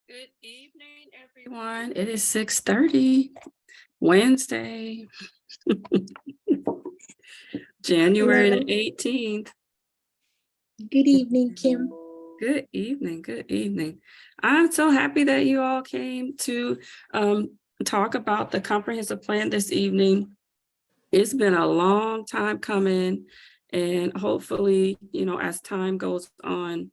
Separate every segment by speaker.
Speaker 1: Good evening, everyone. It is 6:30, Wednesday, January
Speaker 2: Hello.
Speaker 1: the 18th.
Speaker 2: Good evening, Kim.
Speaker 1: Good evening. Good evening. I'm so happy that you all came to talk about the comprehensive plan this evening. It's been a long time coming, and hopefully, as time goes on,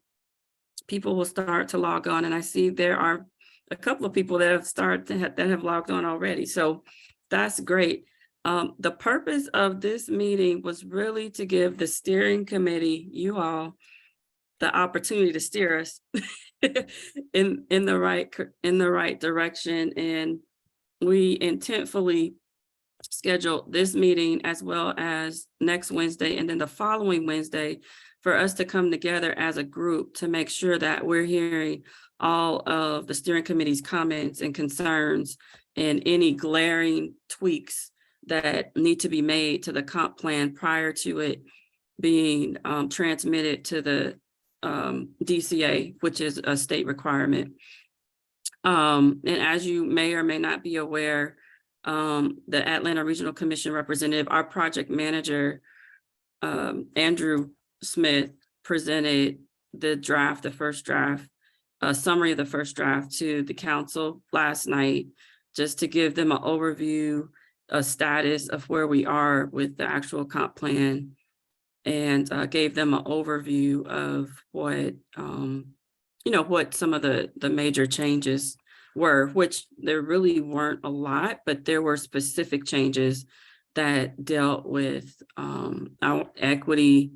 Speaker 1: people will start to log on. And I see there are a couple of people that have started that have logged on already. So that's great. The purpose of this meeting was really to give the steering committee, you all, the opportunity to steer us in the right direction. And we intentfully scheduled this meeting as well as next Wednesday and then the following Wednesday for us to come together as a group to make sure that we're hearing all of the steering committee's comments and concerns and any glaring tweaks that need to be made to the comp plan prior to it being transmitted to the DCA, which is a state requirement. And as you may or may not be aware, the Atlanta Regional Commission representative, our project manager, Andrew Smith, presented the first draft, a summary of the first draft to the council last night, just to give them an overview, a status of where we are with the actual comp plan, and gave them an overview of what, what some of the major changes were, which there really weren't a lot, but there were specific changes that dealt with our equity,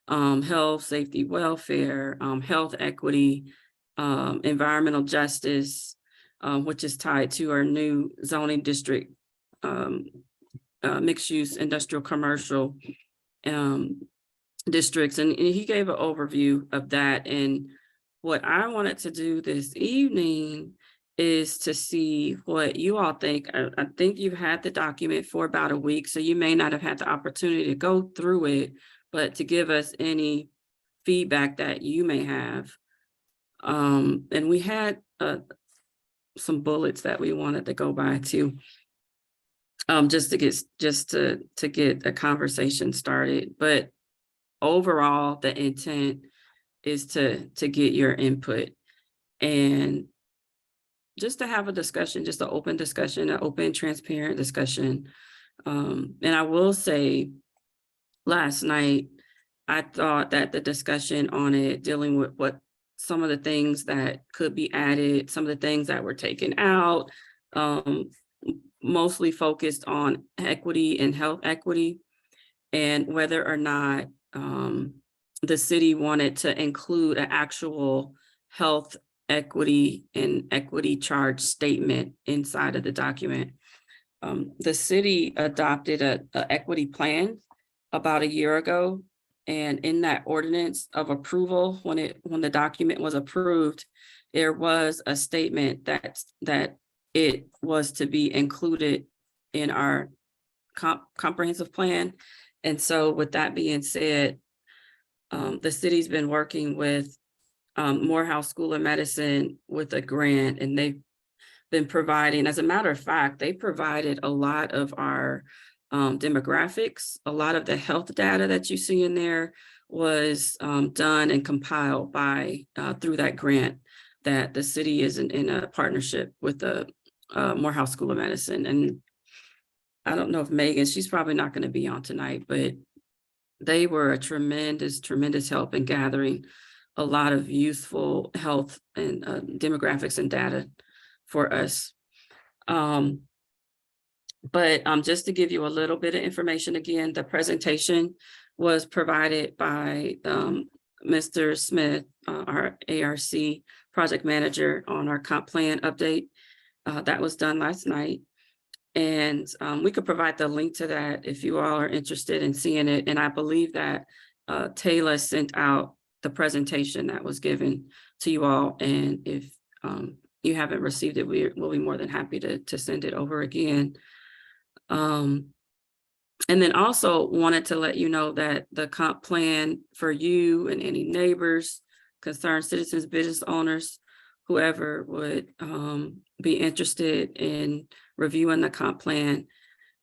Speaker 1: health, safety, welfare, health equity, environmental justice, which is tied to our new zoning district, mixed use industrial commercial districts. And he gave an overview of that. And what I wanted to do this evening is to see what you all think. I think you've had the document for about a week, so you may not have had the opportunity to go through it, but to give us any feedback that you may have. And we had some bullets that we wanted to go by too, just to get a conversation started. But overall, the intent is to get your input and just to have a discussion, just an open discussion, an open, transparent discussion. And I will say, last night, I thought that the discussion on it, dealing with what some of the things that could be added, some of the things that were taken out, mostly focused on equity and health equity, and whether or not the city wanted to include an actual health equity and equity charge statement inside of the document. The city adopted a equity plan about a year ago, and in that ordinance of approval, when the document was approved, there was a statement that it was to be included in our comprehensive plan. And so with that being said, the city's been working with Morehouse School of Medicine with a grant, and they've been providing, as a matter of fact, they provided a lot of our demographics. A lot of the health data that you see in there was done and compiled by through that grant that the city is in a partnership with the Morehouse School of Medicine. And I don't know if Megan, she's probably not going to be on tonight, but they were a tremendous help in gathering a lot of useful health and demographics and data for us. But just to give you a little bit of information, again, the presentation was provided by Mr. Smith, our ARC project manager on our comp plan update. That was done last night. And we could provide the link to that if you all are interested in seeing it. And I believe that Taylor sent out the presentation that was given to you all. And if you haven't received it, we'll be more than happy to send it over again. And then also wanted to let you know that the comp plan for you and any neighbors, concerned citizens, business owners whoever would be interested in reviewing the comp plan.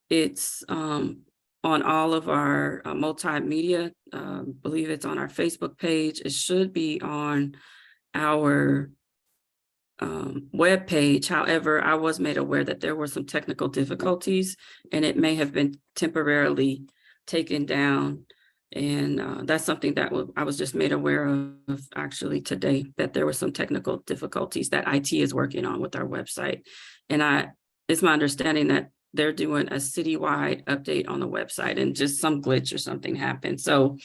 Speaker 1: It's on all of our multimedia. Believe it's on our Facebook page. It should be on our web page. However, I was made aware that there were some technical difficulties and it may have been temporarily taken down. And that's something that I was just made aware of actually today, that there were some technical difficulties that IT is working on with our website. And it's my understanding that they're doing a citywide update on the website and just some glitch or something happened. So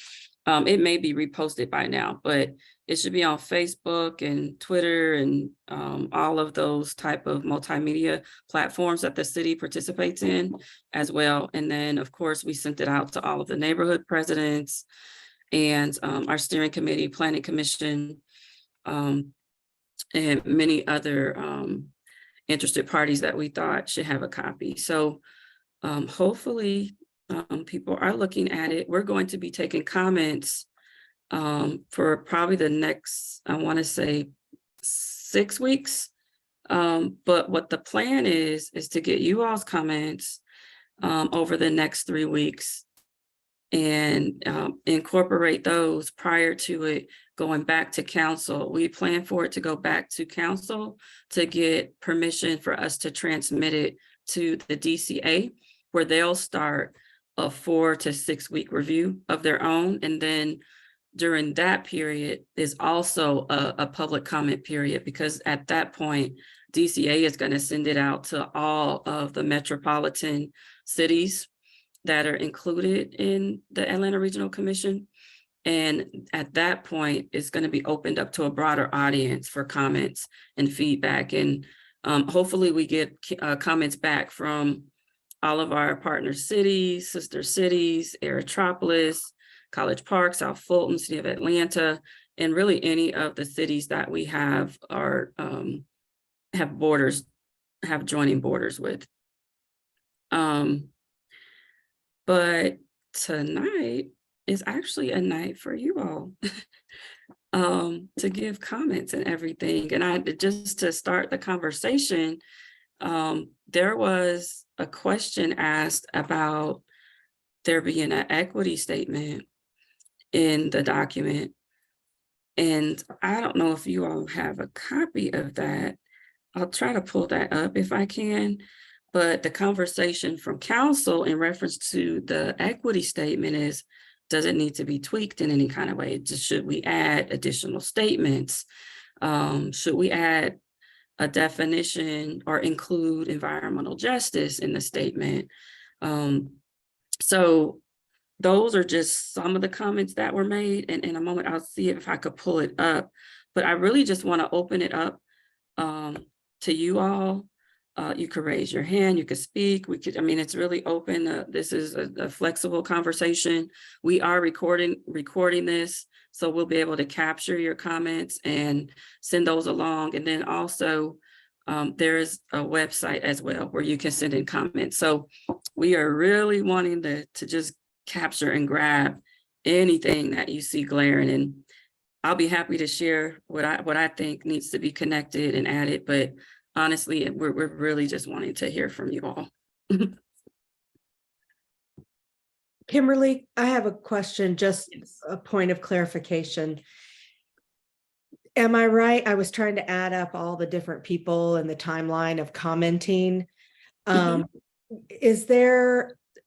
Speaker 1: it may be reposted by now, but it should be on Facebook and Twitter and all of those type of multimedia platforms that the city participates in as well. And then, of course, we sent it out to all of the neighborhood presidents and our steering committee, planning commission, and many other interested parties that we thought should have a copy. So hopefully people are looking at it. We're going to be taking comments for probably the next, I want to say 6 weeks. But what the plan is to get you all's comments over the next 3 weeks and incorporate those prior to it going back to council. We plan for it to go back to council to get permission for us to transmit it to the DCA, where they'll start a 4 to 6 week review of their own. And then during that period is also a public comment period, because at that point, DCA is going to send it out to all of the metropolitan cities that are included in the Atlanta Regional Commission. And at that point, it's going to be opened up to a broader audience for comments and feedback. And hopefully we get comments back from all of our partner cities, sister cities, Aerotropolis, College Park, South Fulton, City of Atlanta, and really any of the cities that we have are have joining borders with. But tonight is actually a night for you all to give comments and everything. And just to start the conversation, there was a question asked about there being an equity statement in the document. And I don't know if you all have a copy of that. I'll try to pull that up if I can. But the conversation from council in reference to the equity statement is, does it need to be tweaked in any kind of way? Just should we add additional statements? Should we add a definition or include environmental justice in the statement? So those are just some of the comments that were made. And in a moment, I'll see if I could pull it up. But I really just want to open it up to you all. You could raise your hand, you could speak. It's really open. This is a flexible conversation. We are recording this, so we'll be able to capture your comments and send those along. And then also there is a website as well where you can send in comments. So we are really wanting to just capture and grab anything that you see glaring, and I'll be happy to share what I think needs to be connected and added, but honestly, we're really just wanting to hear from you all.
Speaker 3: Kimberly, I have a question, just a point of clarification. Am I right? I was trying to add up all the different people and the timeline of commenting.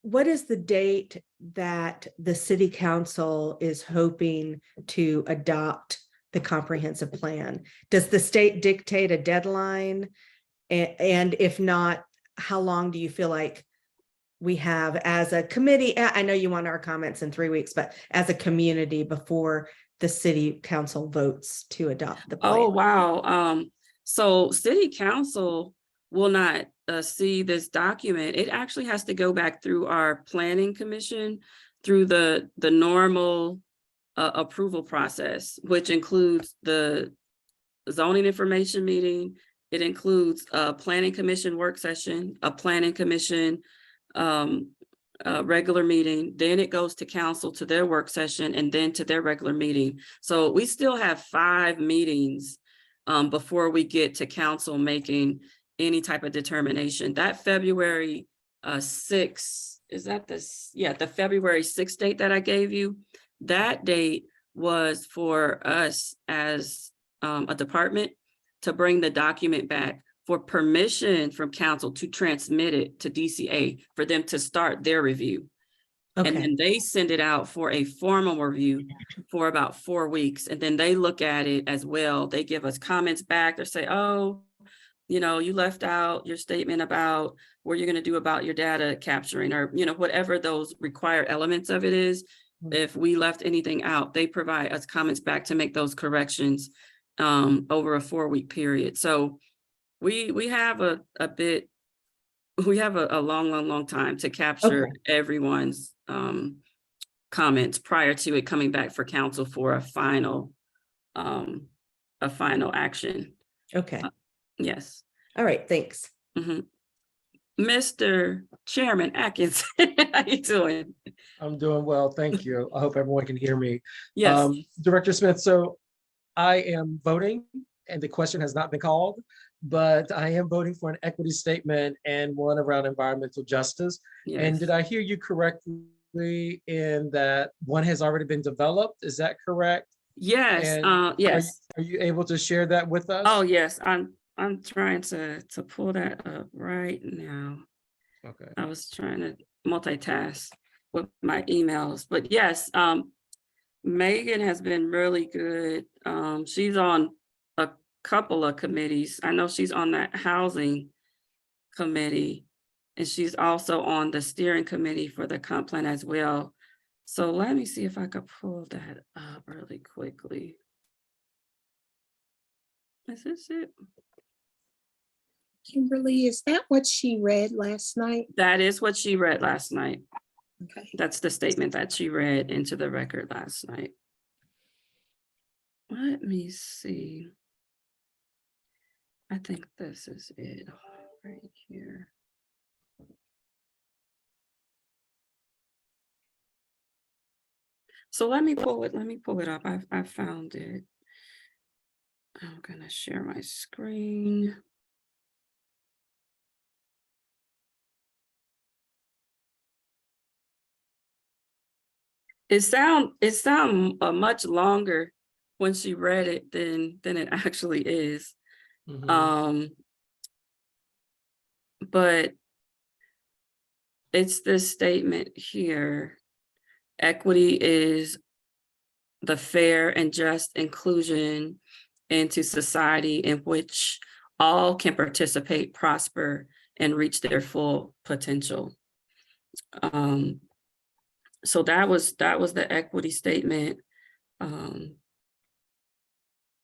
Speaker 3: What is the date that the city council is hoping to adopt the comprehensive plan? Does the state dictate a deadline? And if not, how long do you feel like we have as a committee? I know you want our comments in 3 weeks, but as a community before the city council votes to adopt the plan?
Speaker 1: Oh, wow. So city council will not see this document. It actually has to go back through our planning commission through the normal approval process, which includes the zoning information meeting. It includes a planning commission work session, a planning commission regular meeting. Then it goes to council to their work session and then to their regular meeting. So we still have 5 meetings before we get to council making any type of determination. That February 6th, is that the February 6th date that I gave you? That date was for us as a department to bring the document back for permission from council to transmit it to DCA for them to start their review. And
Speaker 3: Okay,
Speaker 1: then they send it out for a formal review for about 4 weeks. And then they look at it as well. They give us comments back. They say, oh, you know, you left out your statement about what you're going to do about your data capturing, or, you know, whatever those required elements of it is. If we left anything out, they provide us comments back to make those corrections over a 4-week period. So we have a long time to capture everyone's comments prior to it coming back for council for a final action.
Speaker 3: okay.
Speaker 1: Yes.
Speaker 3: All right, thanks.
Speaker 1: Mr. Chairman Atkins, how you doing?
Speaker 4: I'm doing well, thank you. I hope everyone can hear me.
Speaker 1: Yes.
Speaker 4: Director Smith, so I am voting, and the question has not been called, but I am voting for an equity statement and one around environmental justice. And
Speaker 1: Yes.
Speaker 4: did I hear you correctly in that one has already been developed? Is that correct?
Speaker 1: Yes.
Speaker 4: And
Speaker 1: Yes.
Speaker 4: Are you able to share that with us?
Speaker 1: Oh, yes. I'm trying to pull that up right now.
Speaker 4: Okay.
Speaker 1: I was trying to multitask with my emails, but yes, Megan has been really good. She's on a couple of committees. I know she's on that housing committee, and she's also on the steering committee for the comp plan as well. So let me see if I could pull that up really quickly. Is this it?
Speaker 2: Kimberly, is that what she read last night?
Speaker 1: That is what she read last night.
Speaker 2: Okay.
Speaker 1: That's the statement that she read into the record last night. Let me see. I think this is it right here. So let me pull it up. I found it. I'm gonna share my screen. It sound much longer when she read it than it actually is.
Speaker 4: Mhm.
Speaker 1: But it's this statement here. Equity is the fair and just inclusion into society in which all can participate, prosper, and reach their full potential. So that was the equity statement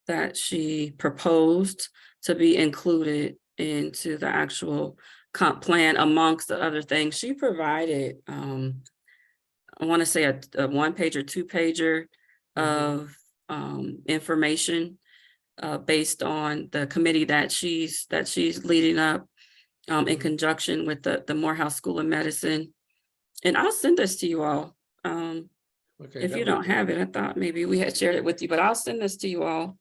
Speaker 1: that she proposed to be included into the actual comp plan. Amongst the other things, she provided, I want to say a 1-page or 2-pager of information based on the committee that she's leading up in conjunction with the Morehouse School of Medicine. And I'll send this to you all.
Speaker 4: Okay,
Speaker 1: If you don't have it, I thought maybe we had shared it with you, but I'll send this to you all.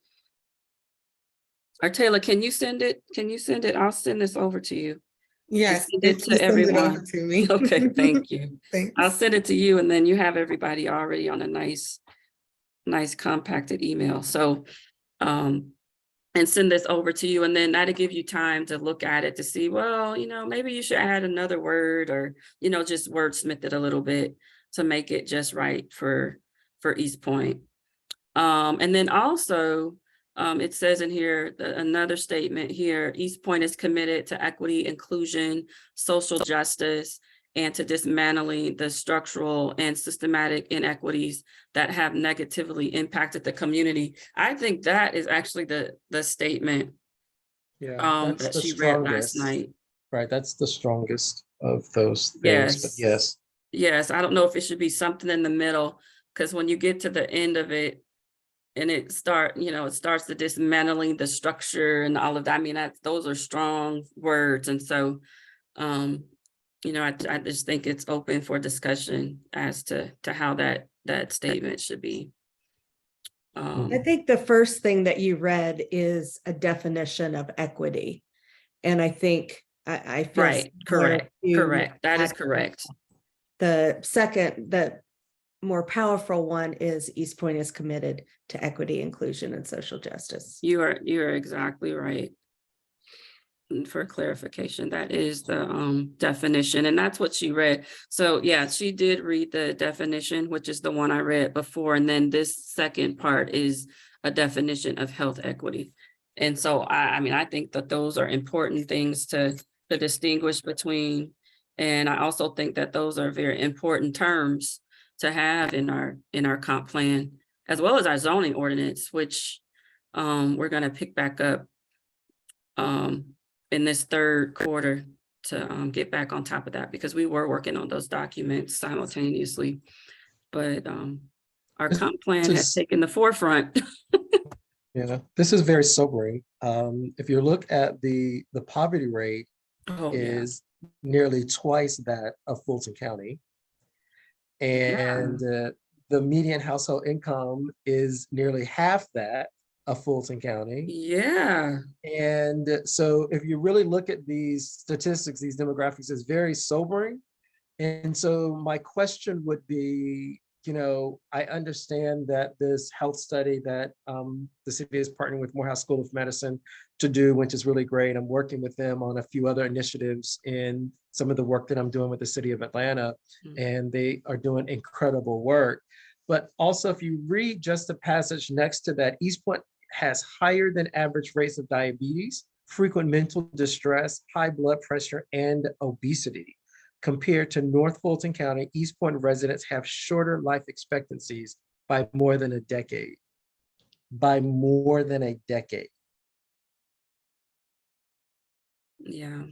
Speaker 1: Or Taylor, can you send it? Can you send it? I'll send this over to you.
Speaker 5: Yes,
Speaker 1: Send it
Speaker 5: if
Speaker 1: to
Speaker 5: you send it over
Speaker 1: everyone.
Speaker 5: to me.
Speaker 1: Okay, thank you.
Speaker 5: Thanks.
Speaker 1: I'll send it to you, and then you have everybody already on a nice compacted email. So, and send this over to you, and then that'll give you time to look at it to see, well, you know, maybe you should add another word, or, you know, just wordsmith it a little bit to make it just right for East Point. And then also, it says in here, another statement here, East Point is committed to equity, inclusion, social justice, and to dismantling the structural and systematic inequities that have negatively impacted the community. I think that is actually the statement
Speaker 4: Yeah, that's
Speaker 1: that
Speaker 4: the
Speaker 1: she read last
Speaker 4: strongest.
Speaker 1: night.
Speaker 4: Right, that's the strongest of those things, but
Speaker 1: Yes.
Speaker 4: yes.
Speaker 1: Yes, I don't know if it should be something in the middle, because when you get to the end of it, and it starts the dismantling the structure and all of that. I mean, those are strong words. And so, I just think it's open for discussion as to how that statement should be.
Speaker 3: I think the first thing that you read is a definition of equity. And I think I feel
Speaker 1: Right,
Speaker 3: similar
Speaker 1: correct,
Speaker 3: to
Speaker 1: correct. That is
Speaker 3: Act-
Speaker 1: correct.
Speaker 3: The second, the more powerful one is East Point is committed to equity, inclusion, and social justice.
Speaker 1: You're exactly right. And for clarification, that is the definition, and that's what she read. So yeah, she did read the definition, which is the one I read before, and then this second part is a definition of health equity. And so I mean, I think that those are important things to distinguish between. And I also think that those are very important terms to have in our comp plan, as well as our zoning ordinance, which we're gonna pick back up in this third quarter to get back on top of that, because we were working on those documents simultaneously. But our comp plan has
Speaker 4: is-
Speaker 1: taken the forefront.
Speaker 4: Yeah, this is very sobering. If you look at the poverty rate
Speaker 1: Oh, yeah.
Speaker 4: is nearly twice that of Fulton County. And the median household income is nearly half that of Fulton County.
Speaker 1: Yeah,
Speaker 4: And so if you really look at these statistics, these demographics, is very sobering. And so my question would be, you know, I understand that this health study that the city is partnering with Morehouse School of Medicine to do, which is really great. I'm working with them on a few other initiatives in some of the work that I'm doing with the city of Atlanta, and they are doing incredible work. But also, if you read just the passage next to that, East Point has higher than average rates of diabetes, frequent mental distress, high blood pressure, and obesity. Compared to North Fulton County, East Point residents have shorter life expectancies by more than a decade. By more than a decade.
Speaker 1: yeah.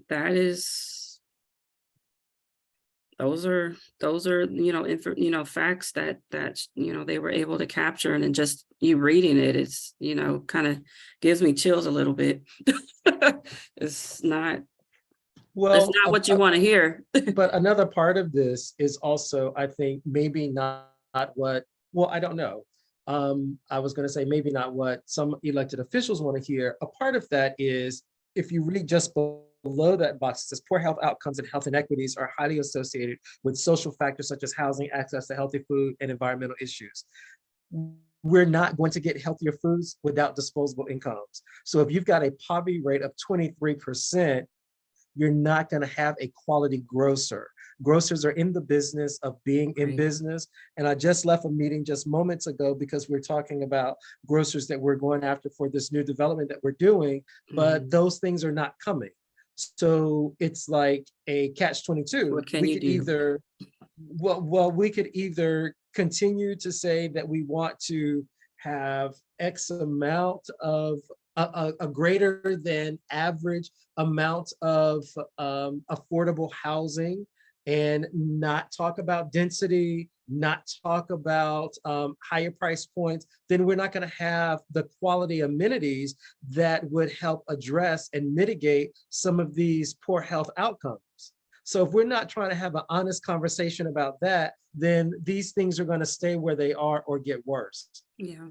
Speaker 1: That is, those are, facts that they were able to capture, and then just you reading it, it's, kind of gives me chills a little bit. It's not what you want to hear.
Speaker 4: But another part of this is also, I think, maybe not what, well, I don't know. I was going to say maybe not what some elected officials want to hear. A part of that is, if you read just below that box, it says poor health outcomes and health inequities are highly associated with social factors such as housing, access to healthy food, and environmental issues. We're not going to get healthier foods without disposable incomes. So if you've got a poverty rate of 23%, you're not going to have a quality grocer. Grocers are in the business of being in business. And I just left a meeting just moments ago because we're talking about grocers that we're going after for this new development that we're doing, but those things are not coming. So it's like a catch-22.
Speaker 1: What can you do?
Speaker 4: Either, we could either continue to say that we want to have X amount of a greater than average amount of affordable housing and not talk about density, not talk about higher price points, then we're not going to have the quality amenities that would help address and mitigate some of these poor health outcomes. So if we're not trying to have an honest conversation about that, then these things are going to stay where they are or get worse.
Speaker 1: Yeah.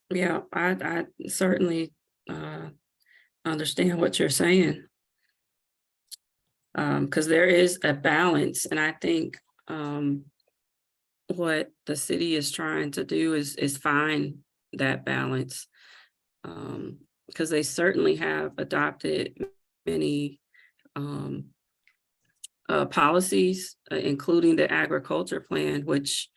Speaker 1: Yeah, I certainly understand what you're saying. Because there is a balance, and I think what the city is trying to do is find that balance. Because they certainly have adopted many policies, including the agriculture plan, which,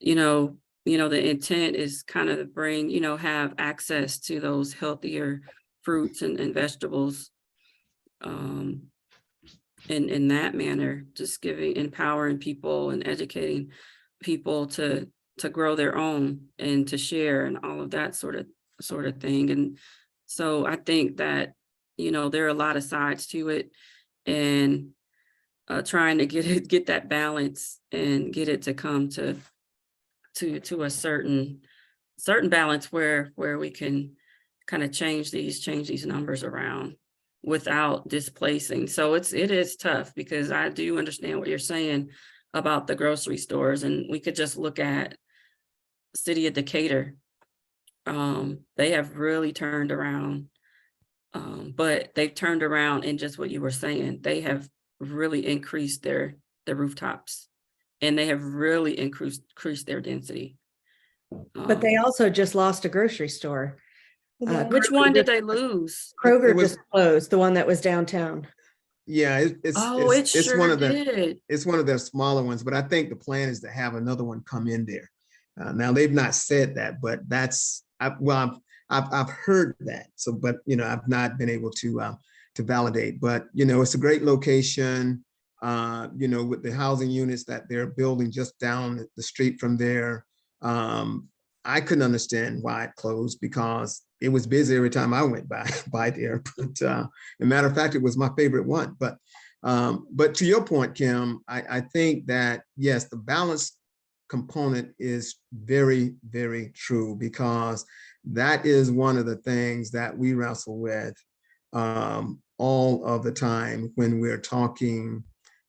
Speaker 1: the intent is kind of to bring, have access to those healthier fruits and vegetables in that manner, just empowering people and educating people to grow their own and to share and all of that sort of thing. And so I think that, there are a lot of sides to it, and trying to get that balance and get it to come to a certain balance where we can kind of change these numbers around. without displacing. So it is tough, because I do understand what you're saying about the grocery stores, and we could just look at city of Decatur. They have really turned around, but they've turned around in just what you were saying. They have really increased their rooftops, and they have really increased their density.
Speaker 3: But they also just lost a grocery store.
Speaker 1: Which one did they lose?
Speaker 3: Kroger
Speaker 5: It was-
Speaker 3: just closed, the one that was downtown.
Speaker 5: Yeah,
Speaker 1: Oh, it
Speaker 5: it's one
Speaker 1: sure
Speaker 5: of the,
Speaker 1: did.
Speaker 5: it's one of their smaller ones, but I think the plan is to have another one come in there. Now, they've not said that, but that's, I've heard that. So, but, I've not been able to validate, but, it's a great location, with the housing units that they're building just down the street from there. I couldn't understand why it closed, because it was busy every time I went by there. But as a matter of fact, it was my favorite one. But to your point, Kim, I think that yes, the balance component is very, very true, because that is one of the things that we wrestle with all of the time when we're talking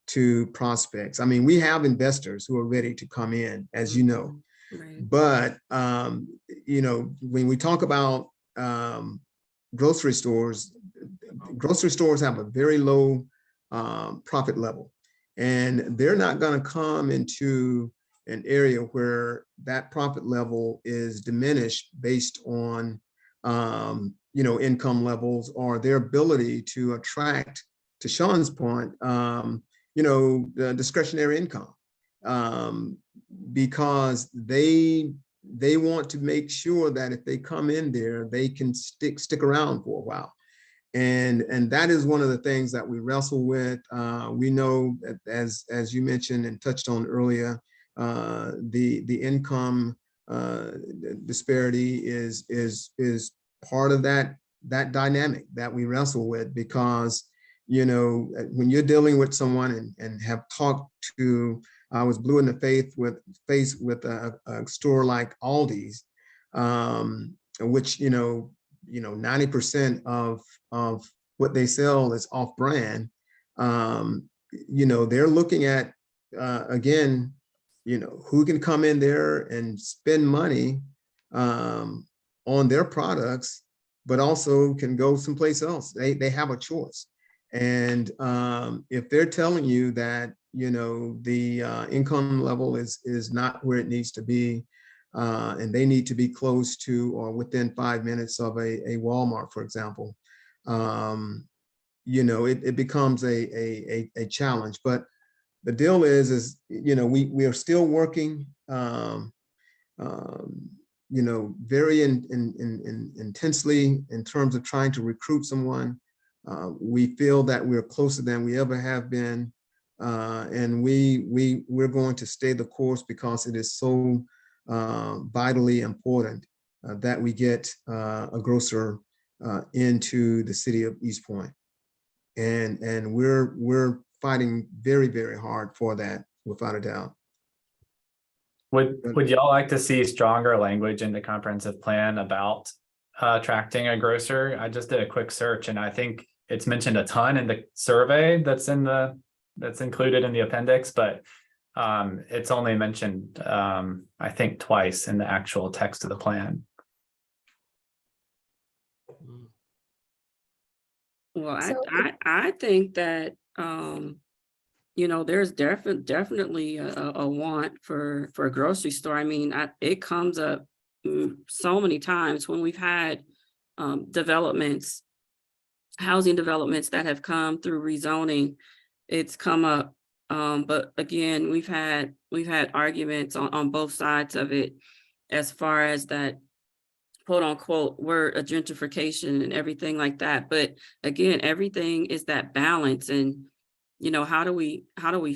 Speaker 5: to prospects. I mean, we have investors who are ready to come in, as you know.
Speaker 1: Right.
Speaker 5: But, when we talk about grocery stores have a very low profit level, and they're not going to come into an area where that profit level is diminished based on, income levels or their ability to attract, to Sean's point, the discretionary income. Because they want to make sure that if they come in there, they can stick around for a while. And that is one of the things that we wrestle with. We know that as you mentioned and touched on earlier, the income disparity is part of that dynamic that we wrestle with, because when you're dealing with someone and have talked to, I was blue in the face with a store like Aldi's, which 90% of what they sell is off brand. They're looking at again, who can come in there and spend money on their products, but also can go someplace else. They have a choice. And if they're telling you that, the income level is not where it needs to be, and they need to be close to or within 5 minutes of a Walmart, for example, it becomes a challenge. But the deal is we are still working, very intensely in terms of trying to recruit someone. We feel that we're closer than we ever have been, and we're going to stay the course, because it is so vitally important that we get a grocer into the city of East Point, and we're fighting very, very hard for that, without a doubt.
Speaker 6: Would y'all like to see stronger language in the comprehensive plan about attracting a grocer? I just did a quick search, and I think it's mentioned a ton in the survey that's included in the appendix, but it's only mentioned I think twice in the actual text of the plan.
Speaker 1: Well,
Speaker 2: So-
Speaker 1: I think that there's definitely a want for a grocery store. I mean, it comes up so many times when we've had developments, housing developments that have come through rezoning. It's come up, but again, we've had arguments on both sides of it, as far as that quote unquote word of gentrification and everything like that. But again, everything is that balance, and how do we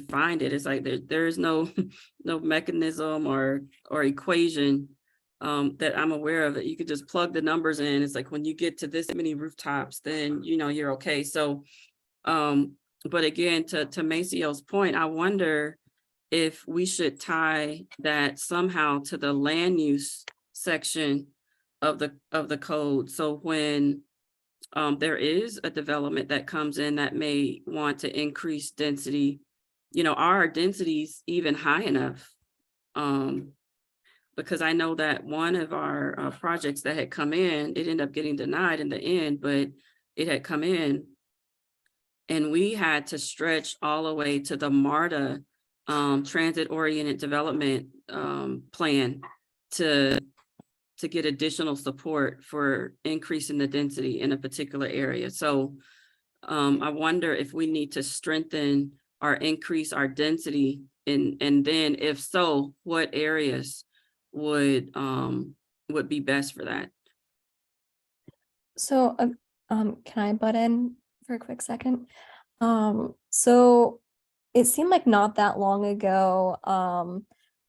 Speaker 1: find it? It's like there is no mechanism or equation that I'm aware of that you could just plug the numbers in. It's like when you get to this many rooftops, then you're okay. So but again, to Macio's point, I wonder if we should tie that somehow to the land use section of the code. So when there is a development that comes in that may want to increase density. You know, are our densities even high enough? Because I know that one of our projects that had come in, it ended up getting denied in the end, but it had come in. And we had to stretch all the way to the MARTA transit-oriented development plan to get additional support for increasing the density in a particular area. So I wonder if we need to strengthen or increase our density, and then if so, what areas would be best for that?
Speaker 7: So, can I butt in for a quick second? So it seemed like not that long ago,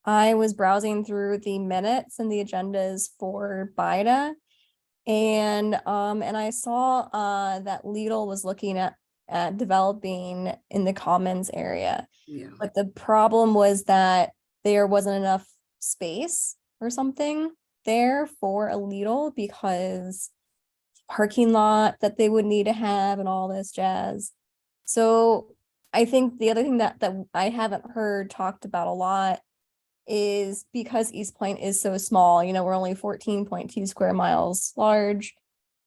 Speaker 7: I was browsing through the minutes and the agendas for BIDA, and I saw that Lidl was looking at developing in the commons area.
Speaker 1: Yeah.
Speaker 7: But the problem was that there wasn't enough space or something there for a Lidl because parking lot that they would need to have and all this jazz. So I think the other thing that I haven't heard talked about a lot is because East Point is so small, you know, we're only 14.2 square miles large.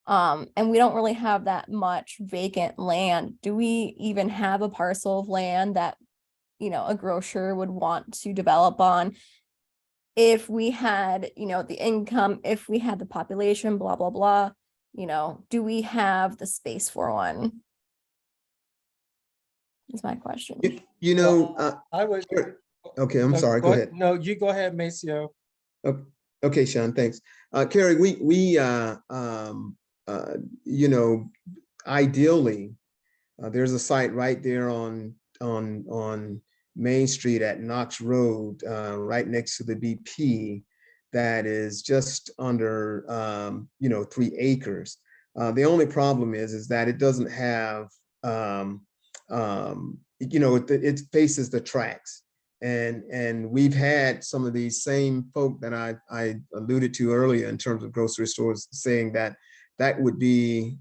Speaker 7: And we don't really have that much vacant land. Do we even have a parcel of land that, you know, a grocer would want to develop on? If we had, you know, the income, if we had the population, blah, blah, blah, you know, do we have the space for one? Is my question.
Speaker 5: You know,
Speaker 4: I would.
Speaker 5: okay, I'm sorry, go ahead.
Speaker 4: No, you go ahead, Maceo.
Speaker 5: Okay, Sean, thanks. Carrie, we you know, ideally, there's a site right there on Main Street at Knox Road, right next to the BP, that is just under you know, 3 acres. The only problem is that it doesn't have you know, it faces the tracks. And we've had some of these same folk that I alluded to earlier in terms of grocery stores saying that that would be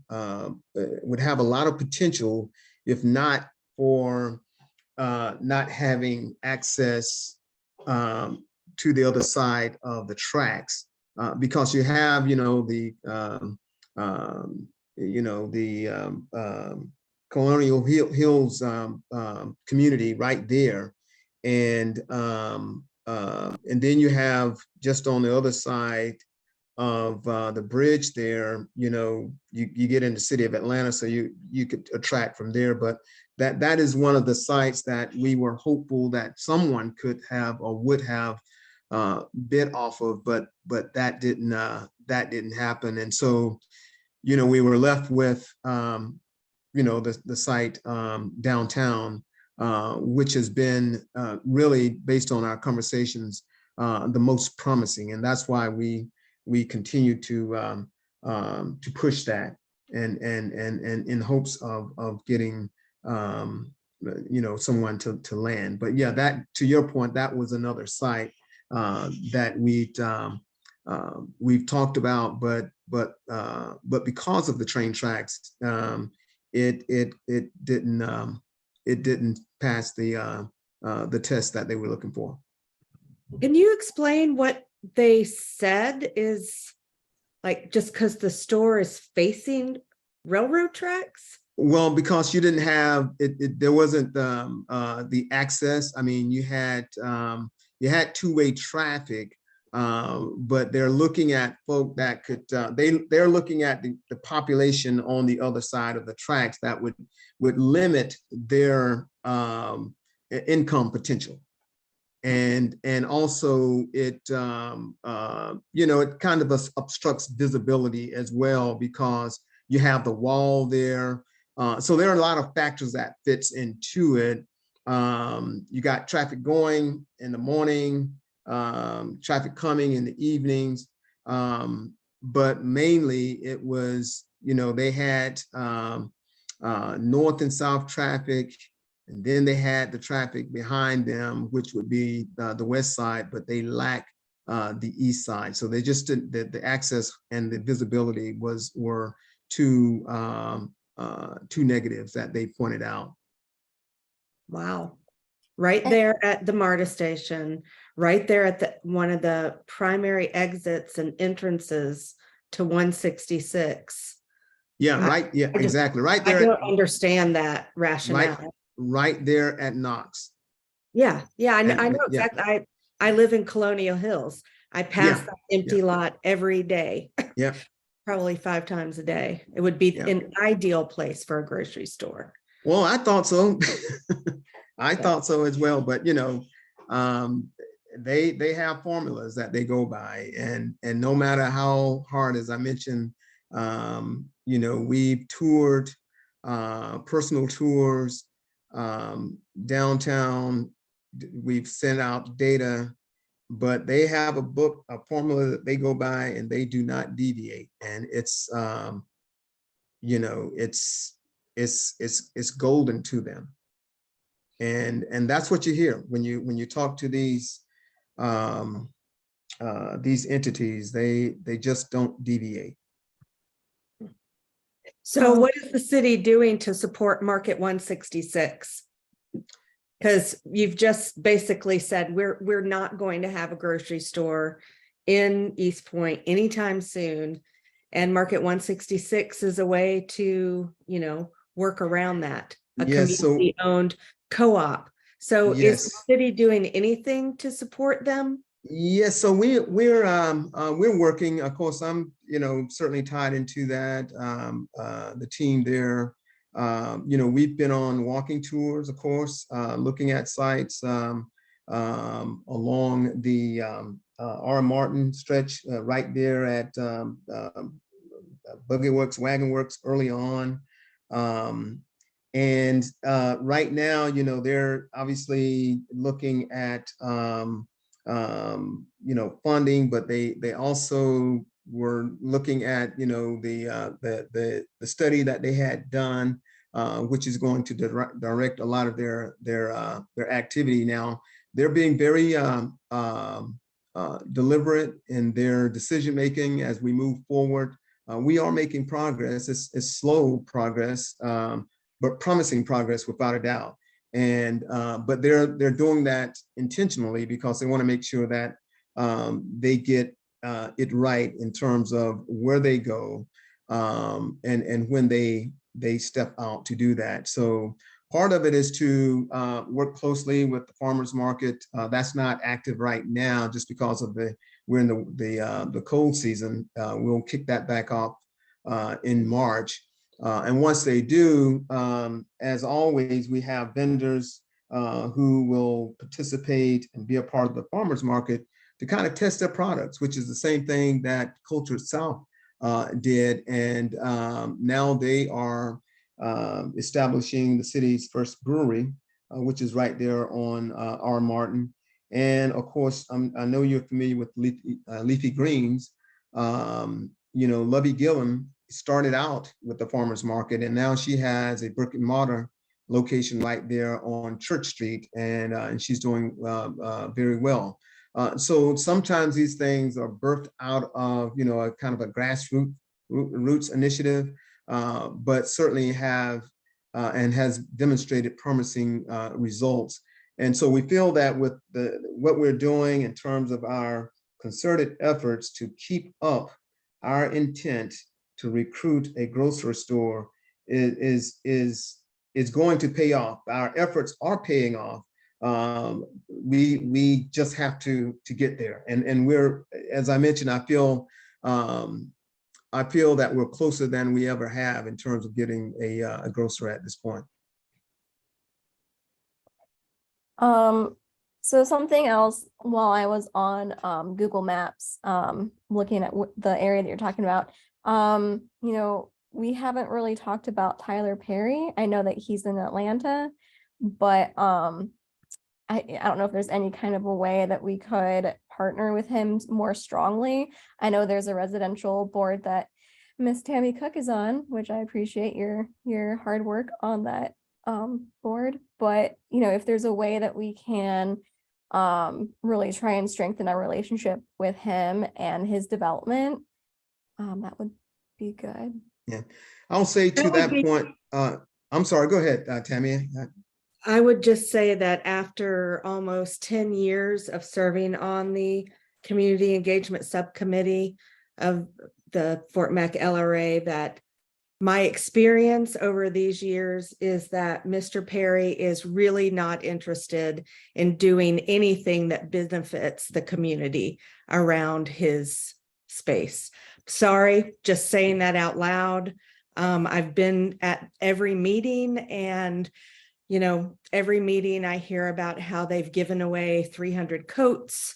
Speaker 5: would have a lot of potential, if not for not having access to the other side of the tracks, because you have, you know, the Colonial Hills community right there. And then you have just on the other side of the bridge there, you know, you get into the city of Atlanta, so you could attract from there. But that is one of the sites that we were hopeful that someone could have or would have bid off of, but that didn't happen. And so, you know, we were left with you know, the site downtown, which has been really, based on our conversations, the most promising. And that's why we continue to push that and in hopes of getting you know, someone to land. But yeah, that, to your point, that was another site that we've talked about, but because of the train tracks, it didn't pass the test that they were looking for.
Speaker 3: Can you explain what they said is like, just because the store is facing railroad tracks?
Speaker 5: Well, because you didn't have it, there wasn't the access. I mean, you had two-way traffic, but they're looking at folk that could they're looking at the population on the other side of the tracks that would limit their income potential. And also it you know, it kind of obstructs visibility as well, because you have the wall there. So there are a lot of factors that fits into it. You got traffic going in the morning, traffic coming in the evenings, but mainly it was, you know, they had north and south traffic, and then they had the traffic behind them, which would be the west side, but they lack the east side. So they just didn't, the access and the visibility were two negatives that they pointed out.
Speaker 3: Wow. Right
Speaker 7: Eh.
Speaker 3: there at the MARTA station, right there at one of the primary exits and entrances to 166.
Speaker 5: Yeah,
Speaker 3: I-
Speaker 5: right. Yeah,
Speaker 3: I just-
Speaker 5: exactly. Right
Speaker 3: I
Speaker 5: there,
Speaker 3: don't understand that rationale.
Speaker 5: right there at Knox.
Speaker 3: Yeah, I know
Speaker 5: And, yeah.
Speaker 3: exactly. I live in Colonial Hills. I pass
Speaker 5: Yeah,
Speaker 3: that empty lot every day,
Speaker 5: Yeah.
Speaker 3: probably 5 times a day. It would be
Speaker 5: Yeah.
Speaker 3: an ideal place for a grocery store.
Speaker 5: Well, I thought so. I
Speaker 3: Yeah.
Speaker 5: thought so as well, but they have formulas that they go by, and no matter how hard, as I mentioned, we've toured personal tours downtown. We've sent out data, but they have a formula that they go by, and they do not deviate. And it's it's golden to them. And that's what you hear when you talk to these entities. They just don't deviate.
Speaker 3: So what is the city doing to support Market 166? Because you've just basically said we're not going to have a grocery store in East Point anytime soon. And Market 166 is a way to, work around that, a
Speaker 5: Yes, so-
Speaker 3: community-owned co-op. So is the
Speaker 5: Yes.
Speaker 3: city doing anything to support them?
Speaker 5: Yes, so we're working. Of course, I'm certainly tied into that. The team there. We've been on walking tours, of course, looking at sites along the R. Martin stretch right there at Buggy Works, Wagon Works early on. And right now, they're obviously looking at funding, but they also were looking at the study that they had done, which is going to direct a lot of their activity. Now they're being very deliberate in their decision making as we move forward. We are making progress. It's slow progress, but promising progress without a doubt. And but they're doing that intentionally because they want to make sure that they get it right in terms of where they go and when they step out to do that. So part of it is to work closely with the farmers market. That's not active right now just because of we're in the cold season. We'll kick that back off in March. And once they do, as always, we have vendors who will participate and be a part of the farmers market to kind of test their products, which is the same thing that Cultured South did. And now they are establishing the city's first brewery, which is right there on R. Martin. And of course, I know you're familiar with Leafy Greens. Lovey Gillum started out with the farmers market, and now she has a brick and mortar location right there on Church Street, and she's doing very well. So sometimes these things are birthed out of a kind of a grassroots initiative, but certainly have and has demonstrated promising results. And so we feel that with what we're doing in terms of our concerted efforts to keep up our intent to recruit a grocery store is going to pay off. Our efforts are paying off. We just have to get there. And we're, as I mentioned, I feel that we're closer than we ever have in terms of getting a grocer at this point.
Speaker 7: So something else while I was on Google Maps, looking at the area that you're talking about, we haven't really talked about Tyler Perry. I know that he's in Atlanta, but I don't know if there's any kind of a way that we could partner with him more strongly. I know there's a residential board that Miss Tammy Cook is on, which I appreciate your hard work on that board. But if there's a way that we can really try and strengthen our relationship with him and his development, that would be good.
Speaker 5: I'll say
Speaker 3: That
Speaker 5: to
Speaker 3: would
Speaker 5: that
Speaker 3: be-
Speaker 5: point, I'm sorry, go ahead, Tammy.
Speaker 3: I would just say that after almost 10 years of serving on the Community Engagement Subcommittee of the Fort Mac LRA, that my experience over these years is that Mr. Perry is really not interested in doing anything that benefits the community around his space. Sorry, just saying that out loud. I've been at every meeting, and every meeting I hear about how they've given away 300 coats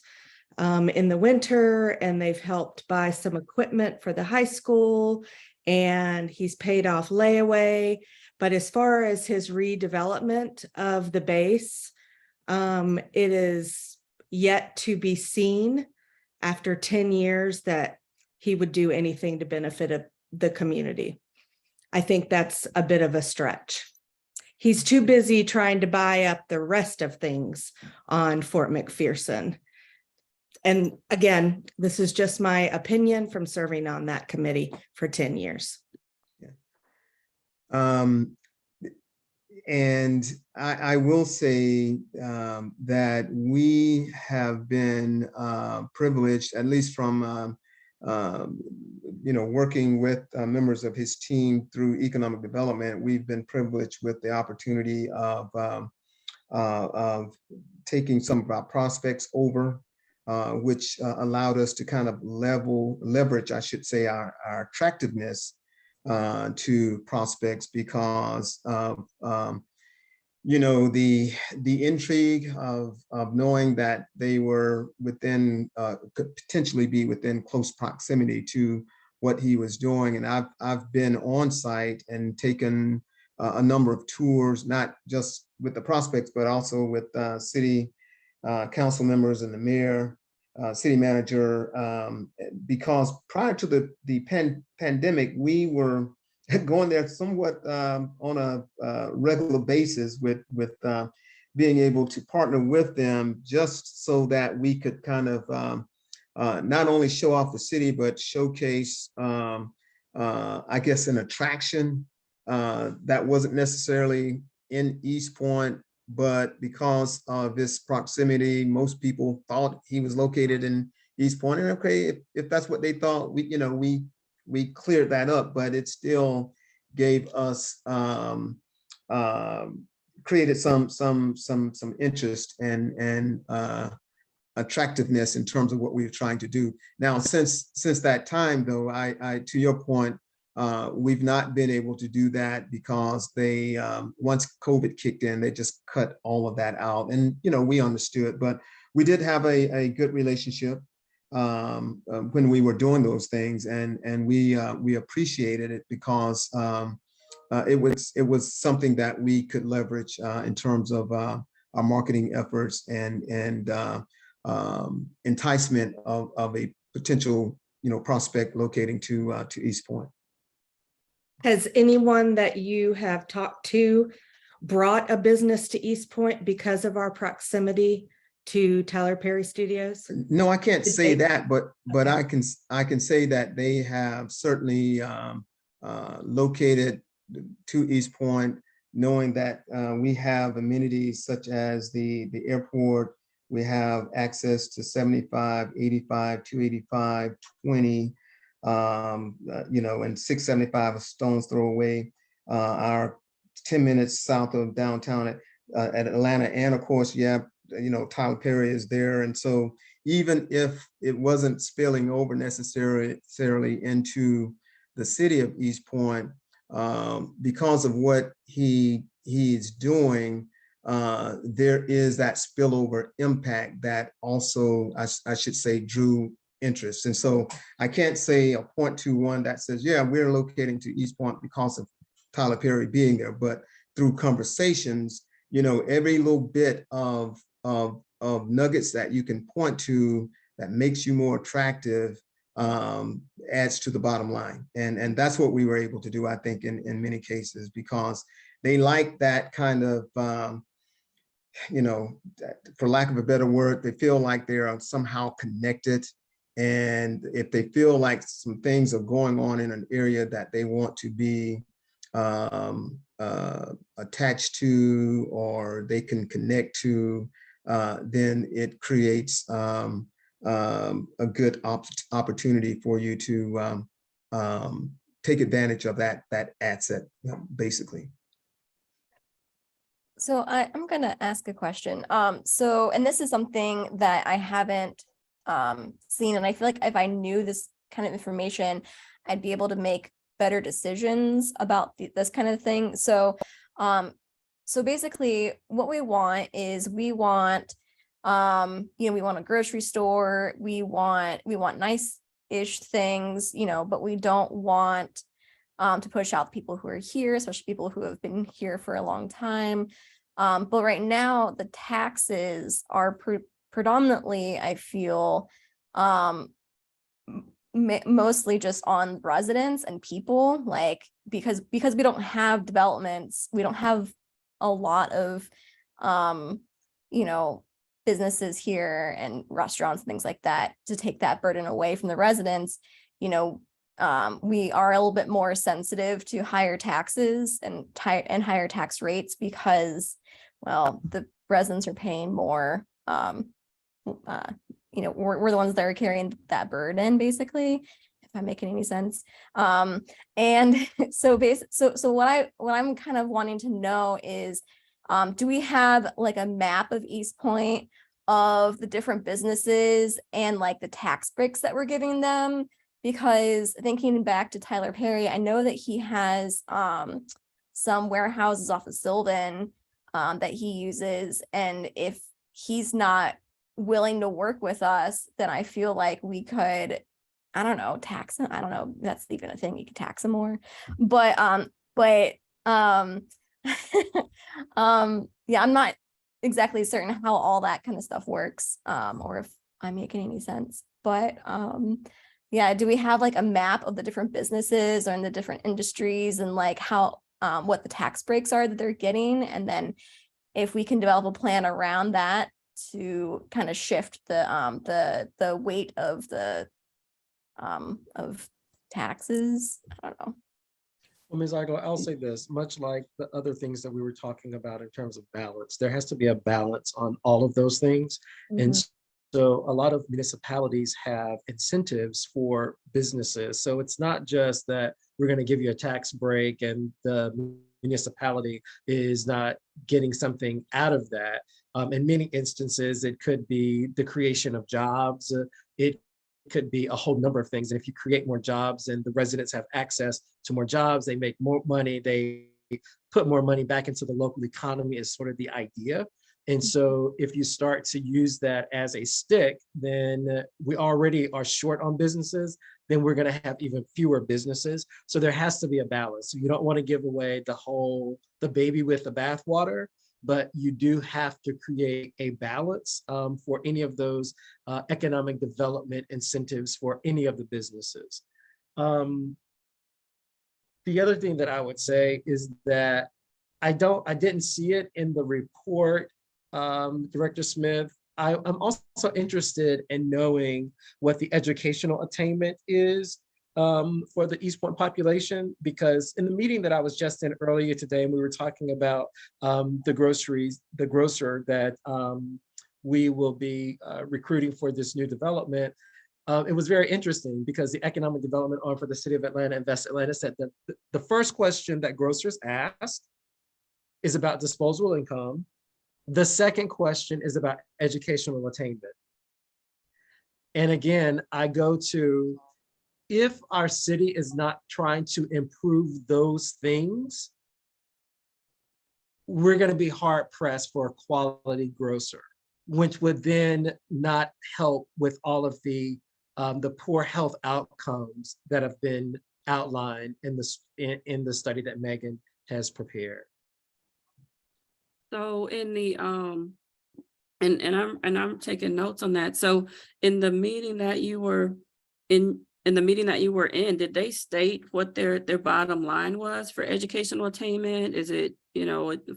Speaker 3: in the winter, and they've helped buy some equipment for the high school, and he's paid off layaway. But as far as his redevelopment of the base, it is yet to be seen after 10 years that he would do anything to benefit the community. I think that's a bit of a stretch. He's too busy trying to buy up the rest of things on Fort McPherson. And again, this is just my opinion from serving on that committee for 10 years.
Speaker 5: And I will say that we have been privileged, at least from working with members of his team through economic development. We've been privileged with the opportunity of taking some of our prospects over, which allowed us to kind of leverage, I should say, our attractiveness to prospects, because of the intrigue of knowing that they were could potentially be within close proximity to what he was doing. And I've been on site and taken a number of tours, not just with the prospects, but also with city council members and the mayor, city manager, because prior to the pandemic, we were going there somewhat on a regular basis with being able to partner with them, just so that we could kind of not only show off the city, but showcase, I guess, an attraction that wasn't necessarily in East Point, but because of this proximity, most people thought he was located in East Point. And okay, if that's what they thought, we cleared that up, but it still gave us created some interest and attractiveness in terms of what we were trying to do. Now, since that time, though, I to your point, we've not been able to do that because they once COVID kicked in, they just cut all of that out. And we understood, but we did have a good relationship when we were doing those things, and we appreciated it because it was something that we could leverage in terms of our marketing efforts and enticement of a potential prospect locating to East Point.
Speaker 3: Has anyone that you have talked to brought a business to East Point because of our proximity to Tyler Perry Studios?
Speaker 5: No, I can't
Speaker 3: Did
Speaker 5: say
Speaker 3: they-
Speaker 5: that, but I can say that they have certainly located to East Point, knowing that we have amenities such as the airport. We have access to 75, 85, 285, 20, and 675 a stone's throw away. Our 10 minutes south of downtown at Atlanta, and of course, Tyler Perry is there. And so even if it wasn't spilling over necessarily into the city of East Point, because of what he's doing, there is that spillover impact that also, I should say, drew interest. And so I can't say a point to one that says, yeah, we're locating to East Point because of Tyler Perry being there, but through conversations, every little bit of nuggets that you can point to that makes you more attractive adds to the bottom line. And that's what we were able to do, I think, in many cases, because they like that kind of, for lack of a better word, they feel like they are somehow connected And if they feel like some things are going on in an area that they want to be attached to, or they can connect to, then it creates a good opportunity for you to take advantage of that asset, basically.
Speaker 7: So I'm gonna ask a question. So, and this is something that I haven't seen, and I feel like if I knew this kind of information, I'd be able to make better decisions about this kind of thing. So, so basically what we want is we want we want a grocery store, we want nice-ish things, but we don't want to push out people who are here, especially people who have been here for a long time. But right now, the taxes are predominantly, I feel, mostly just on residents and people, like because we don't have developments, we don't have a lot of businesses here and restaurants and things like that to take that burden away from the residents. We are a little bit more sensitive to higher taxes and higher tax rates because, well, the residents are paying more. We're the ones that are carrying that burden, basically, if I'm making any sense. And so what I'm kind of wanting to know is, do we have like a map of East Point of the different businesses and like the tax breaks that we're giving them? Because thinking back to Tyler Perry, I know that he has some warehouses off of Sylvan that he uses. And if he's not willing to work with us, then I feel like we could, I don't know, tax him. I don't know, that's even a thing, you could tax him more. But yeah, I'm not exactly certain how all that kind of stuff works, or if I'm making any sense. But yeah, do we have like a map of the different businesses or in the different industries and like how what the tax breaks are that they're getting? And then if we can develop a plan around that to kind of shift the weight of the of taxes. I don't know.
Speaker 4: Well, Ms. Aguilar, I'll say this, much like the other things that we were talking about in terms of balance, there has to be a balance on all of those things. And so a lot of municipalities have incentives for businesses. So it's not just that we're going to give you a tax break and the municipality is not getting something out of that. In many instances, it could be the creation of jobs. It could be a whole number of things. And if you create more jobs and the residents have access to more jobs, they make more money, they put more money back into the local economy is sort of the idea. And so if you start to use that as a stick, then we already are short on businesses, then we're going to have even fewer businesses. So there has to be a balance. You don't want to give away the baby with the bathwater, but you do have to create a balance for any of those economic development incentives for any of the businesses. The other thing that I would say is that I didn't see it in the report, Director Smith. I'm also interested in knowing what the educational attainment is for the East Point population, because in the meeting that I was just in earlier today, and we were talking about the grocer that we will be recruiting for this new development. It was very interesting because the economic development arm for the City of Atlanta, Invest Atlanta, said that the first question that grocers ask is about disposable income. The second question is about educational attainment. And again, I go to, if our city is not trying to improve those things, we're going to be hard pressed for a quality grocer, which would then not help with all of the poor health outcomes that have been outlined in the study that Megan has prepared.
Speaker 1: So in the and I'm taking notes on that. So in the meeting that you were in the meeting that you were in, did they state what their bottom line was for educational attainment? Is it,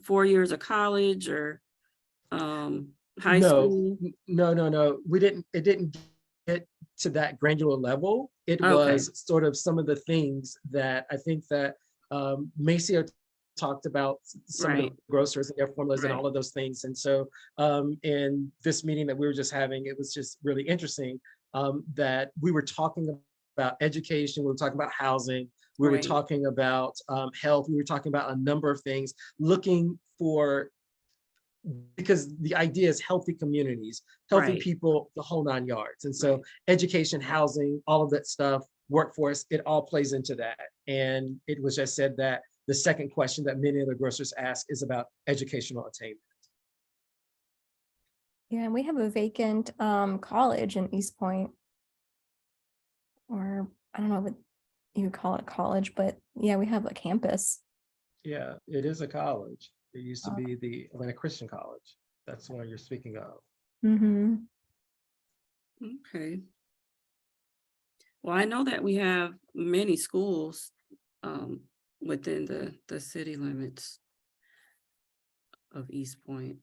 Speaker 1: 4 years of college or high school?
Speaker 4: No. We didn't. It didn't to that granular level, it
Speaker 1: Okay.
Speaker 4: was sort of some of the things that I think that Maceo talked about, some of
Speaker 1: Right.
Speaker 4: the grocers and their formulas and
Speaker 1: Right.
Speaker 4: all of those things. And so in this meeting that we were just having, it was just really interesting that we were talking about education, we were talking about housing, we were
Speaker 1: Right.
Speaker 4: talking about health, we were talking about a number of things, looking for, because the idea is healthy communities, healthy
Speaker 1: Right.
Speaker 4: people, the whole 9 yards. And so education, housing, all of that stuff, workforce, it all plays into that. And it was just said that the second question that many of the grocers ask is about educational attainment.
Speaker 7: Yeah, and we have a vacant college in East Point. Or I don't know what you would call it college, but yeah, we have a campus.
Speaker 4: Yeah, it is a college. It used to
Speaker 7: Oh.
Speaker 4: be the Atlanta Christian College. That's the one you're speaking of.
Speaker 7: Mm-hmm.
Speaker 1: Okay. Well, I know that we have many schools within the city limits of East Point.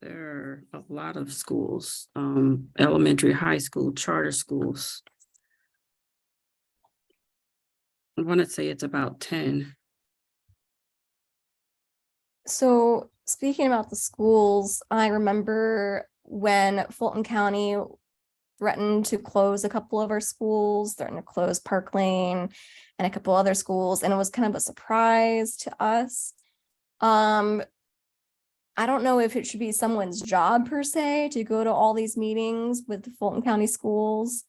Speaker 1: There are a lot of schools, elementary, high school, charter schools. I want to say it's about 10.
Speaker 7: So speaking about the schools, I remember when Fulton County threatened to close a couple of our schools, threatened to close Park Lane and a couple other schools, and it was kind of a surprise to us. I don't know if it should be someone's job per se to go to all these meetings with the Fulton County schools,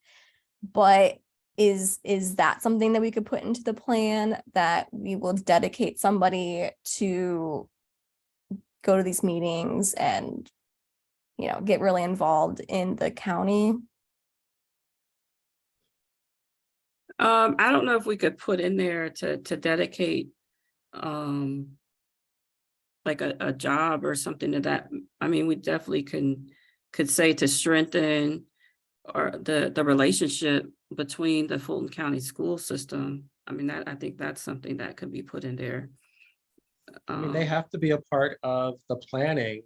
Speaker 7: but is that something that we could put into the plan, that we will dedicate somebody to go to these meetings and, you know, get really involved in the county?
Speaker 1: I don't know if we could put in there to dedicate like a job or something to that. I mean, we definitely could say to strengthen or the relationship between the Fulton County school system. I mean, I think that's something that could be put in there.
Speaker 4: I mean, they have to be a part of the planning.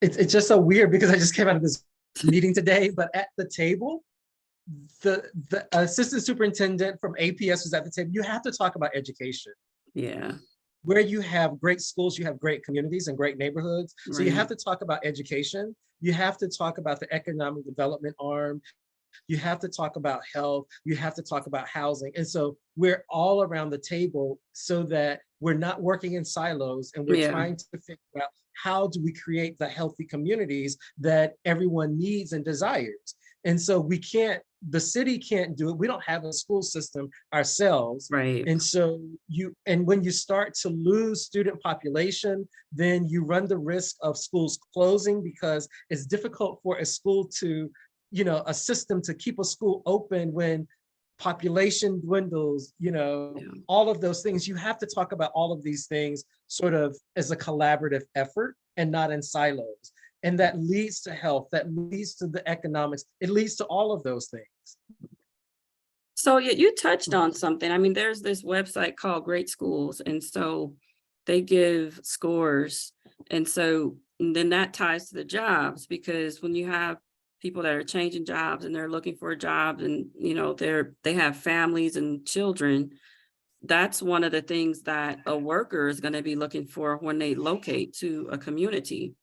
Speaker 4: It's just so weird because I just came out of this meeting today, but at the table, the assistant superintendent from APS was at the table. You have to talk about education.
Speaker 1: Yeah,
Speaker 4: Where you have great schools, you have great communities and great neighborhoods. So you have
Speaker 1: right.
Speaker 4: to talk about education. You have to talk about the economic development arm. You have to talk about health. You have to talk about housing. And so we're all around the table so that we're not working in silos, and we're
Speaker 1: Yeah.
Speaker 4: trying to figure out how do we create the healthy communities that everyone needs and desires. And so the city can't do it. We don't have a school system ourselves.
Speaker 1: Right.
Speaker 4: And so when you start to lose student population, then you run the risk of schools closing, because it's difficult for a school to, a system to keep a school open when population dwindles,
Speaker 1: Yeah.
Speaker 4: all of those things. You have to talk about all of these things sort of as a collaborative effort and not in silos. And that leads to health, that leads to the economics, it leads to all of those things.
Speaker 1: So you touched on something. I mean, there's this website called Great Schools, and so they give scores. And so then that ties to the jobs, because when you have people that are changing jobs and they're looking for a job, and they have families and children, that's one of the things that a worker is going to be looking for when they locate to a community,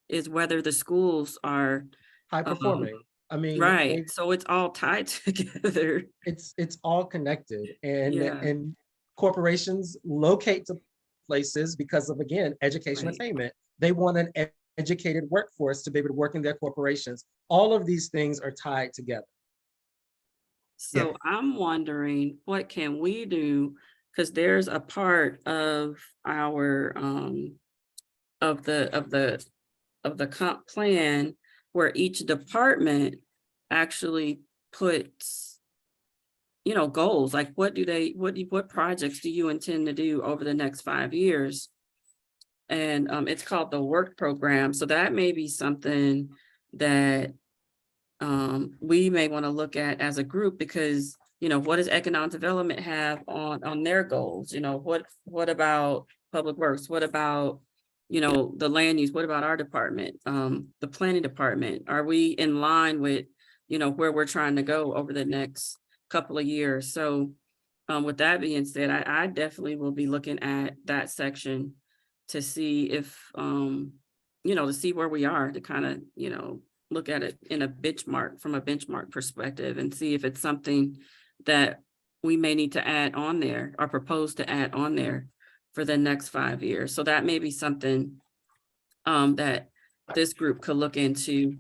Speaker 1: is whether the schools are
Speaker 4: High performing. I mean,
Speaker 1: right. So it's all tied together.
Speaker 4: it's all connected, and
Speaker 1: Yeah.
Speaker 4: and corporations locate to places because of, again, education
Speaker 1: Right.
Speaker 4: attainment. They want an educated workforce to be able to work in their corporations. All of these things are tied together.
Speaker 1: So I'm wondering, what can we do? Because there's a part of our of the comp plan where each department actually puts goals, like what projects do you intend to do over the next 5 years? And it's called the work program. So that may be something that we may want to look at as a group, because what does economic development have on their goals? What about public works? What about the land use, what about our department? The planning department, are we in line with, where we're trying to go over the next couple of years? So with that being said, I definitely will be looking at that section to see if, to see where we are, to kind of, look at it in a benchmark, from a benchmark perspective, and see if it's something that we may need to add on there or propose to add on there for the next 5 years. So that may be something that this group could look into,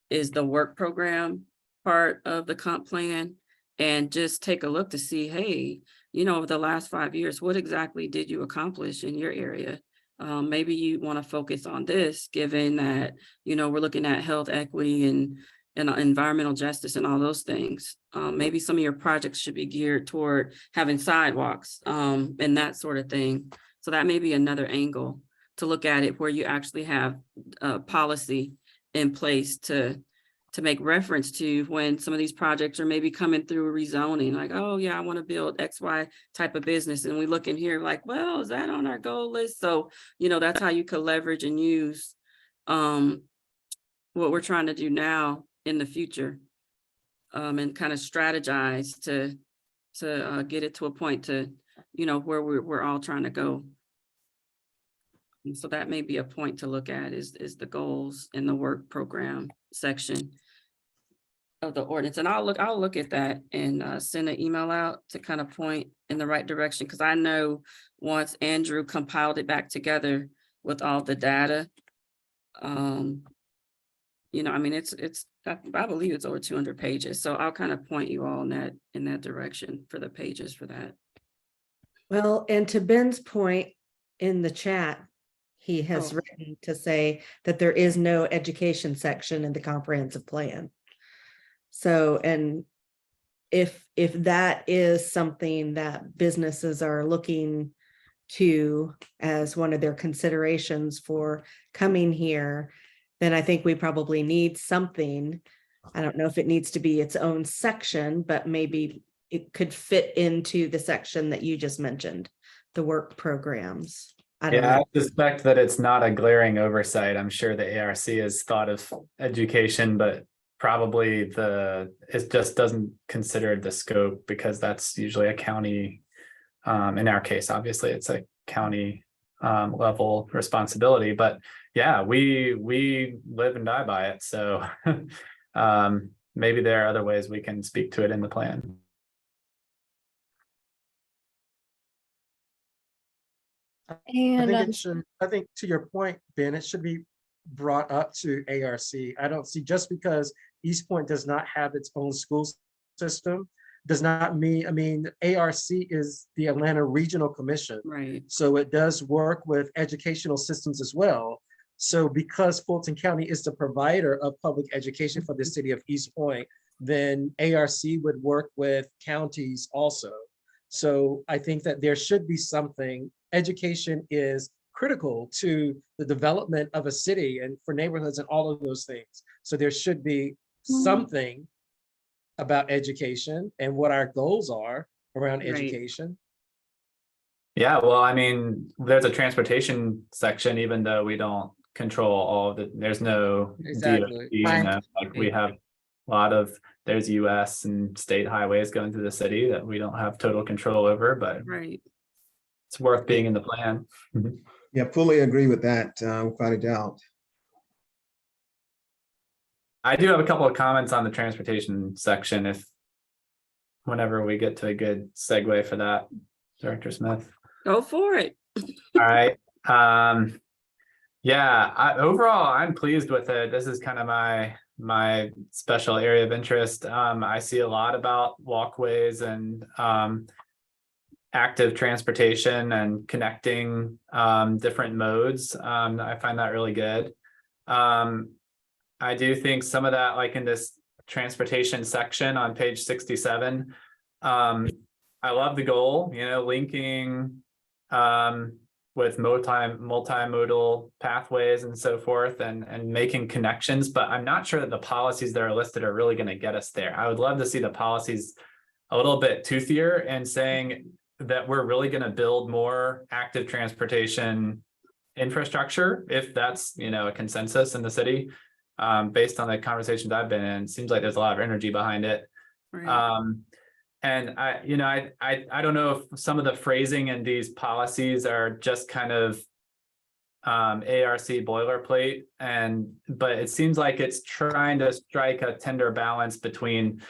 Speaker 1: is the work program part of the comp plan, and just take a look to see, hey, over the last 5 years, what exactly did you accomplish in your area? Maybe you want to focus on this, given that, we're looking at health equity and environmental justice and all those things. Maybe some of your projects should be geared toward having sidewalks and that sort of thing. So that may be another angle to look at it, where you actually have a policy in place to make reference to when some of these projects are maybe coming through rezoning, like, oh yeah, I want to build XY type of business. And we look in here like, well, is that on our goal list? So, that's how you could leverage and use what we're trying to do now in the future, and kind of strategize to get it to a point to, where we're all trying to go. And so that may be a point to look at, is the goals in the work program section of the ordinance. And I'll look at that and send an email out to kind of point in the right direction, because I know once Andrew compiled it back together with all the data, I believe it's over 200 pages. So I'll kind of point you all in that direction for the pages for that.
Speaker 3: Well, and to Ben's point in the chat, he has written to say that there is no education section in the comprehensive plan. So, and if that is something that businesses are looking to as one of their considerations for coming here, then I think we probably need something. I don't know if it needs to be its own section, but maybe it could fit into the section that you just mentioned, the work programs. I don't know.
Speaker 6: I suspect that it's not a glaring oversight. I'm sure the ARC has thought of education, but probably it just doesn't consider the scope, because that's usually a county, in our case, obviously it's a county level responsibility, but yeah, we live and die by it. So maybe there are other ways we can speak to it in the plan.
Speaker 7: And
Speaker 4: I think to your point, Ben, it should be brought up to ARC. I don't see, just because East Point does not have its own school system does not mean, ARC is the Atlanta Regional Commission.
Speaker 1: Right.
Speaker 4: So it does work with educational systems as well. So because Fulton County is the provider of public education for the city of East Point, then ARC would work with counties also. So I think that there should be something. Education is critical to the development of a city and for neighborhoods and all of those things. So there should be something about education and what our goals are around education.
Speaker 6: Yeah, well, I mean, there's a transportation section, even though we don't control all of it. There's no
Speaker 4: Exactly.
Speaker 6: DOT, like we have a lot of, there's US and state highways going through the city that we don't have total control over, but
Speaker 1: Right.
Speaker 6: it's worth being in the plan.
Speaker 5: Yeah, fully agree with that, without a doubt.
Speaker 6: I do have a couple of comments on the transportation section, whenever we get to a good segue for that, Director Smith.
Speaker 1: Go for it.
Speaker 6: All right. Overall, I'm pleased with it. This is kind of my special area of interest. I see a lot about walkways and active transportation and connecting different modes. I find that really good. I do think some of that, like in this transportation section on page 67, I love the goal, linking with multimodal pathways and so forth, and making connections, but I'm not sure that the policies that are listed are really going to get us there. I would love to see the policies a little bit toothier and saying that we're really going to build more active transportation infrastructure, if that's, you know, a consensus in the city. Based on the conversations I've been in, it seems like there's a lot of energy behind it.
Speaker 1: Right.
Speaker 6: And I don't know if some of the phrasing in these policies are just kind of ARC boilerplate, but it seems like it's trying to strike a tender balance between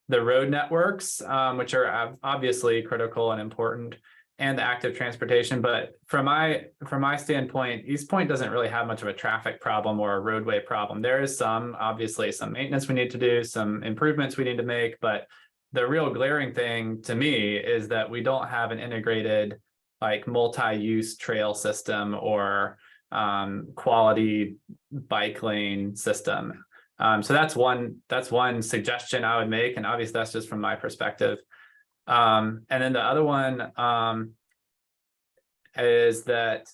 Speaker 6: the road networks, which are obviously critical and important, and the active transportation. But from my standpoint, East Point doesn't really have much of a traffic problem or a roadway problem. There is obviously some maintenance we need to do, some improvements we need to make, but the real glaring thing to me is that we don't have an integrated, like, multi-use trail system or quality bike lane system. So that's one suggestion I would make, and obviously that's just from my perspective. And then the other one is that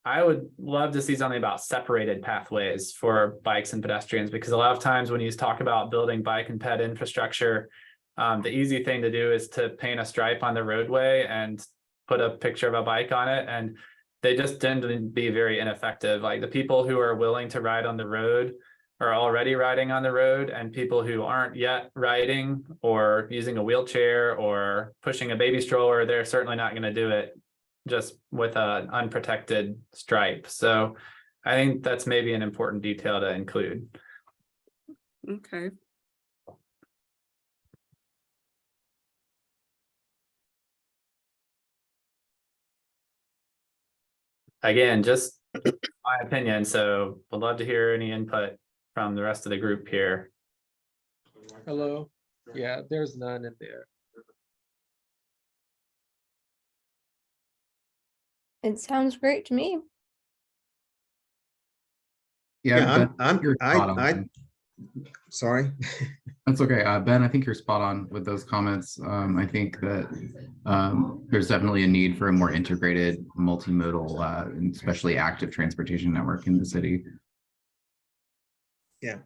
Speaker 6: I would love to see something about separated pathways for bikes and pedestrians, because a lot of times when you talk about building bike and ped infrastructure, the easy thing to do is to paint a stripe on the roadway and put a picture of a bike on it, and they just tend to be very ineffective. Like, the people who are willing to ride on the road are already riding on the road, and people who aren't yet riding or using a wheelchair or pushing a baby stroller, they're certainly not going to do it just with an unprotected stripe. So I think that's maybe an important detail to include.
Speaker 1: Okay.
Speaker 6: Again, just my opinion, so would love to hear any input from the rest of the group here.
Speaker 4: Hello? Yeah, there's none in there.
Speaker 7: It sounds great to me.
Speaker 5: Yeah,
Speaker 8: Ben, you're spot on.
Speaker 5: Sorry.
Speaker 8: That's okay. Ben, I think you're spot on with those comments. I think that there's definitely a need for a more integrated, multimodal, and especially active transportation network in the city.
Speaker 5: Yeah.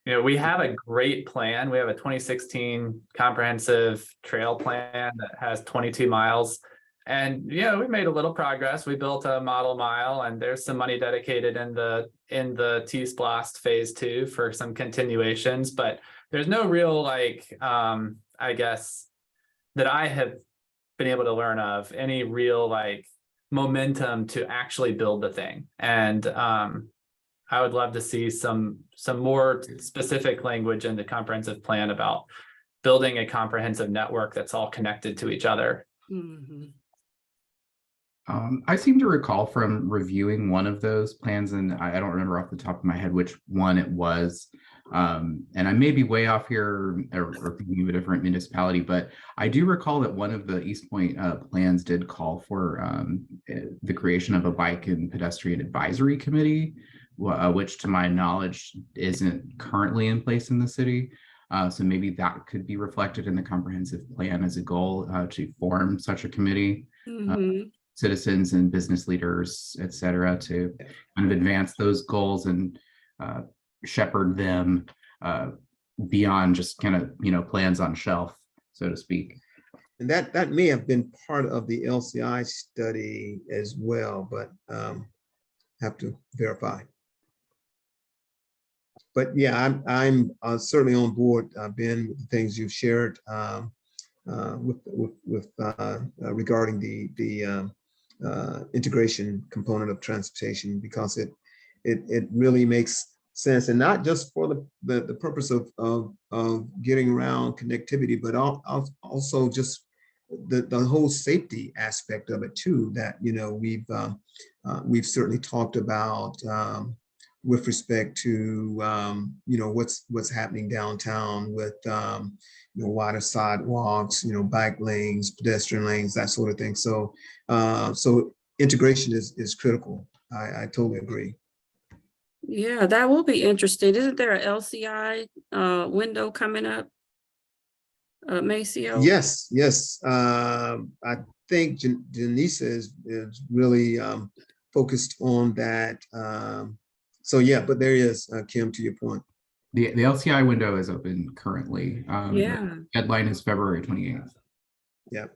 Speaker 6: You know, we have a great plan. We have a 2016 comprehensive trail plan that has 22 miles. And, you know, we made a little progress. We built a model mile, and there's some money dedicated in the T-Splost phase 2 for some continuations, but there's no real, like, I guess, that I have been able to learn of any real, like, momentum to actually build the thing. And I would love to see some more specific language in the comprehensive plan about building a comprehensive network that's all connected to each other.
Speaker 1: Mhm.
Speaker 8: I seem to recall from reviewing one of those plans, and I don't remember off the top of my head which one it was. And I may be way off here or thinking of a different municipality, but I do recall that one of the East Point plans did call for the creation of a bike and pedestrian advisory committee, which to my knowledge isn't currently in place in the city. So maybe that could be reflected in the comprehensive plan as a goal to form such a committee.
Speaker 1: Mhm.
Speaker 8: Citizens and business leaders, et cetera, to kind of advance those goals and shepherd them beyond just kind of, you know, plans on shelf, so to speak.
Speaker 5: And that may have been part of the LCI study as well, but have to verify. But yeah, I'm certainly on board, Ben, with the things you've shared with regarding the integration component of transportation, because it really makes sense, and not just for the purpose of getting around connectivity, but also just the whole safety aspect of it too, that, you know, we've certainly talked about with respect to you know, what's happening downtown with you know, wider sidewalks, you know, bike lanes, pedestrian lanes, that sort of thing. So so integration is critical. I totally agree.
Speaker 1: Yeah, that will be interesting. Isn't there a LCI window coming up? Maceo?
Speaker 5: Yes, yes. I think Janisa is really focused on that. So yeah, but there is, Kim, to your point.
Speaker 8: The LCI window is open currently.
Speaker 1: Yeah.
Speaker 8: The deadline is February 28th.
Speaker 5: Yeah.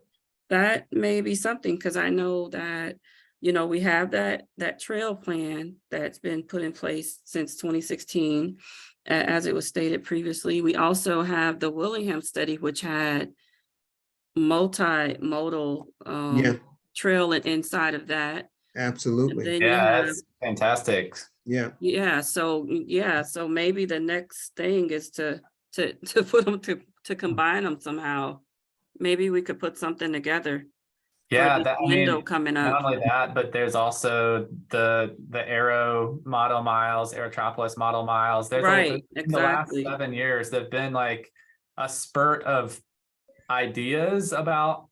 Speaker 1: That may be something, because I know that you know, we have that trail plan that's been put in place since 2016, as it was stated previously. We also have the Willingham study, which had multimodal
Speaker 5: Yeah,
Speaker 1: trail inside of that. And
Speaker 5: absolutely.
Speaker 1: then you
Speaker 6: Yeah,
Speaker 1: have,
Speaker 6: that's fantastic.
Speaker 5: Yeah,
Speaker 1: so maybe the next thing is to put them to combine them somehow. Maybe we could put something together. for
Speaker 6: Yeah,
Speaker 1: this
Speaker 6: that, I
Speaker 1: window
Speaker 6: mean,
Speaker 1: coming
Speaker 6: not
Speaker 1: up.
Speaker 6: only that, but there's also the Aero model miles, Aerotropolis model miles. There's
Speaker 1: Right,
Speaker 6: in the last
Speaker 1: exactly.
Speaker 6: 7 years, there've been like a spurt of ideas about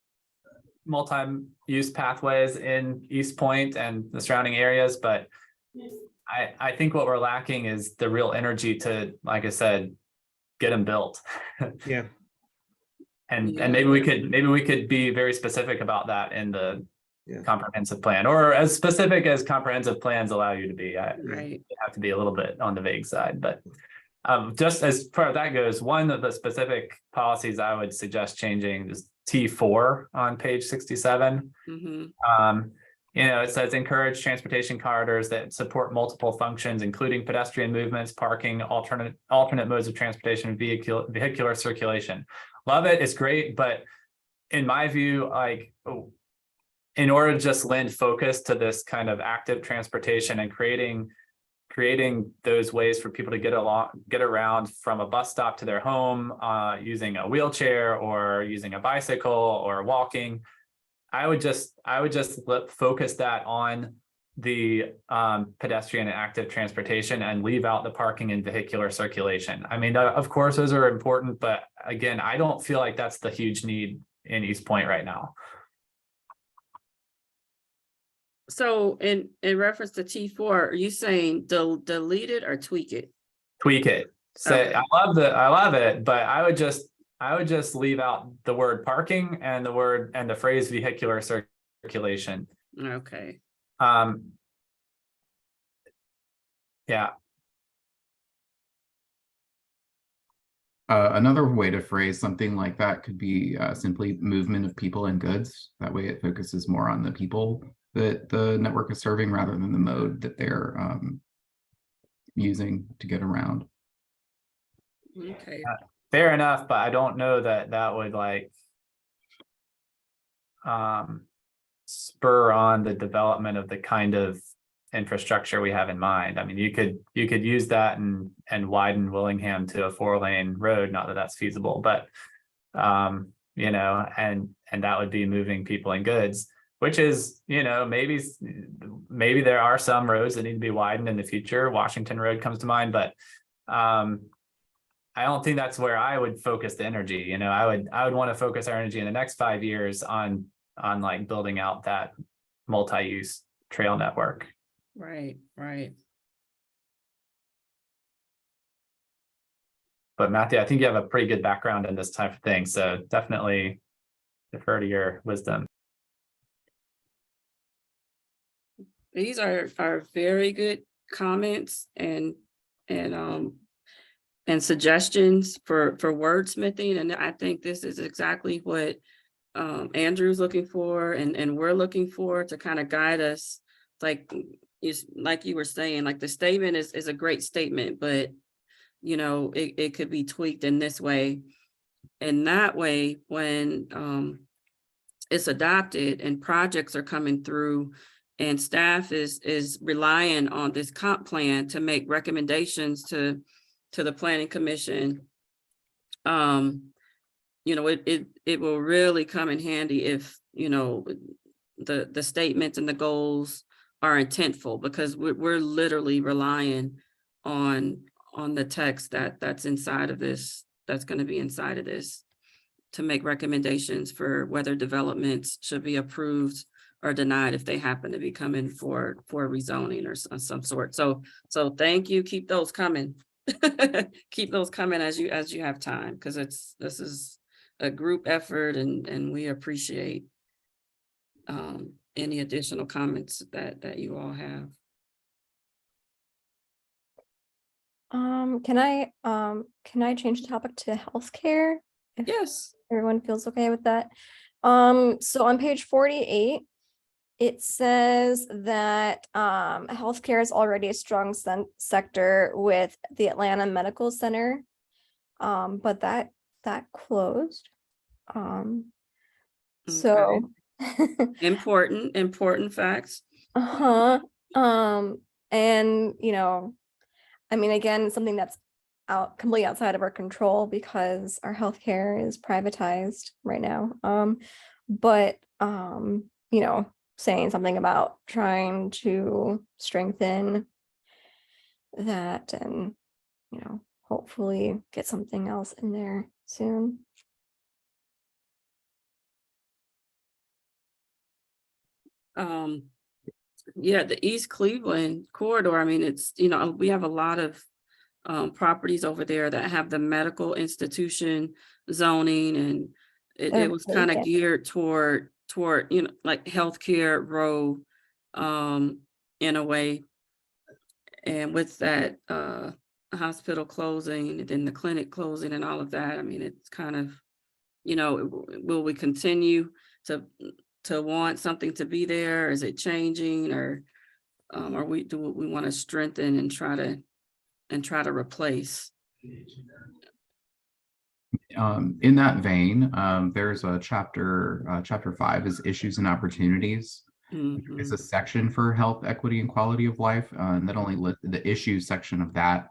Speaker 6: multi-use pathways in East Point and the surrounding areas, but I think what we're lacking is the real energy to, like I said, get them built.
Speaker 5: yeah,
Speaker 6: And
Speaker 1: Yeah.
Speaker 6: maybe we could be very specific about that in the
Speaker 5: Yeah.
Speaker 6: comprehensive plan, or as specific as comprehensive plans allow you to be.
Speaker 1: Right.
Speaker 6: You have to be a little bit on the vague side, but just as far as that goes, one of the specific policies I would suggest changing is T4 on page 67.
Speaker 1: Mhm.
Speaker 6: You know, it says encourage transportation corridors that support multiple functions, including pedestrian movements, parking, alternate modes of transportation, vehicular circulation. Love it, it's great, but in my view, like, in order to just lend focus to this kind of active transportation and creating those ways for people to get around from a bus stop to their home, using a wheelchair or using a bicycle or walking, I would just focus that on the pedestrian and active transportation and leave out the parking and vehicular circulation. I mean, of course, those are important, but again, I don't feel like that's the huge need in East Point right now.
Speaker 1: So in reference to T4, are you saying delete it or tweak it?
Speaker 6: Tweak it. Say,
Speaker 1: Okay.
Speaker 6: I love it, but I would just leave out the word parking and the phrase vehicular circulation.
Speaker 1: Okay.
Speaker 6: Yeah.
Speaker 8: Another way to phrase something like that could be simply movement of people and goods. That way it focuses more on the people that the network is serving rather than the mode that they're using to get around.
Speaker 1: Okay.
Speaker 6: Fair enough, but I don't know that would like spur on the development of the kind of infrastructure we have in mind. I mean, you could use that and widen Willingham to a 4-lane road, not that that's feasible, but you know, and that would be moving people and goods, which is, you know, maybe there are some roads that need to be widened in the future. Washington Road comes to mind, but I don't think that's where I would focus the energy. You know, I would want to focus our energy in the next 5 years on like building out that multi-use trail network.
Speaker 1: Right.
Speaker 6: But Matthew, I think you have a pretty good background in this type of thing, so definitely defer to your wisdom.
Speaker 1: These are very good comments and suggestions for wordsmithing. And I think this is exactly what Andrew's looking for and we're looking for to kind of guide us. Like you were saying, like the statement is a great statement, but you know, it could be tweaked in this way. And that way, when it's adopted and projects are coming through and staff is relying on this comp plan to make recommendations to the planning commission, you know, it will really come in handy if, you know, the statements and the goals are intentful, because we're literally relying on the text that's inside of this, that's going to be inside of this, to make recommendations for whether developments should be approved or denied if they happen to be coming for rezoning or some sort. So thank you. Keep those coming. Keep those coming as you have time, because this is a group effort and we appreciate any additional comments that you all have.
Speaker 7: Can I change the topic to healthcare? If
Speaker 1: Yes.
Speaker 7: everyone feels okay with that. So on page 48, It says that healthcare is already a strong sector with the Atlanta Medical Center. But that closed. So
Speaker 1: Important facts.
Speaker 7: uh-huh. And I mean, again, something that's completely outside of our control because our healthcare is privatized right now. But saying something about trying to strengthen that and hopefully get something else in there soon.
Speaker 1: Yeah, the East Cleveland corridor, I mean, it's, we have a lot of properties over there that have the medical institution zoning, and
Speaker 7: They're
Speaker 1: it was kind of
Speaker 7: vacant.
Speaker 1: geared toward, like healthcare row in a way. And with that hospital closing, and then the clinic closing and all of that, I mean, it's kind of, will we continue to want something to be there? Is it changing, or do we want to strengthen and try to replace?
Speaker 8: In that vein, there's a chapter 5 is issues and opportunities. It's a section for health, equity, and quality of life. And that only the issues section of that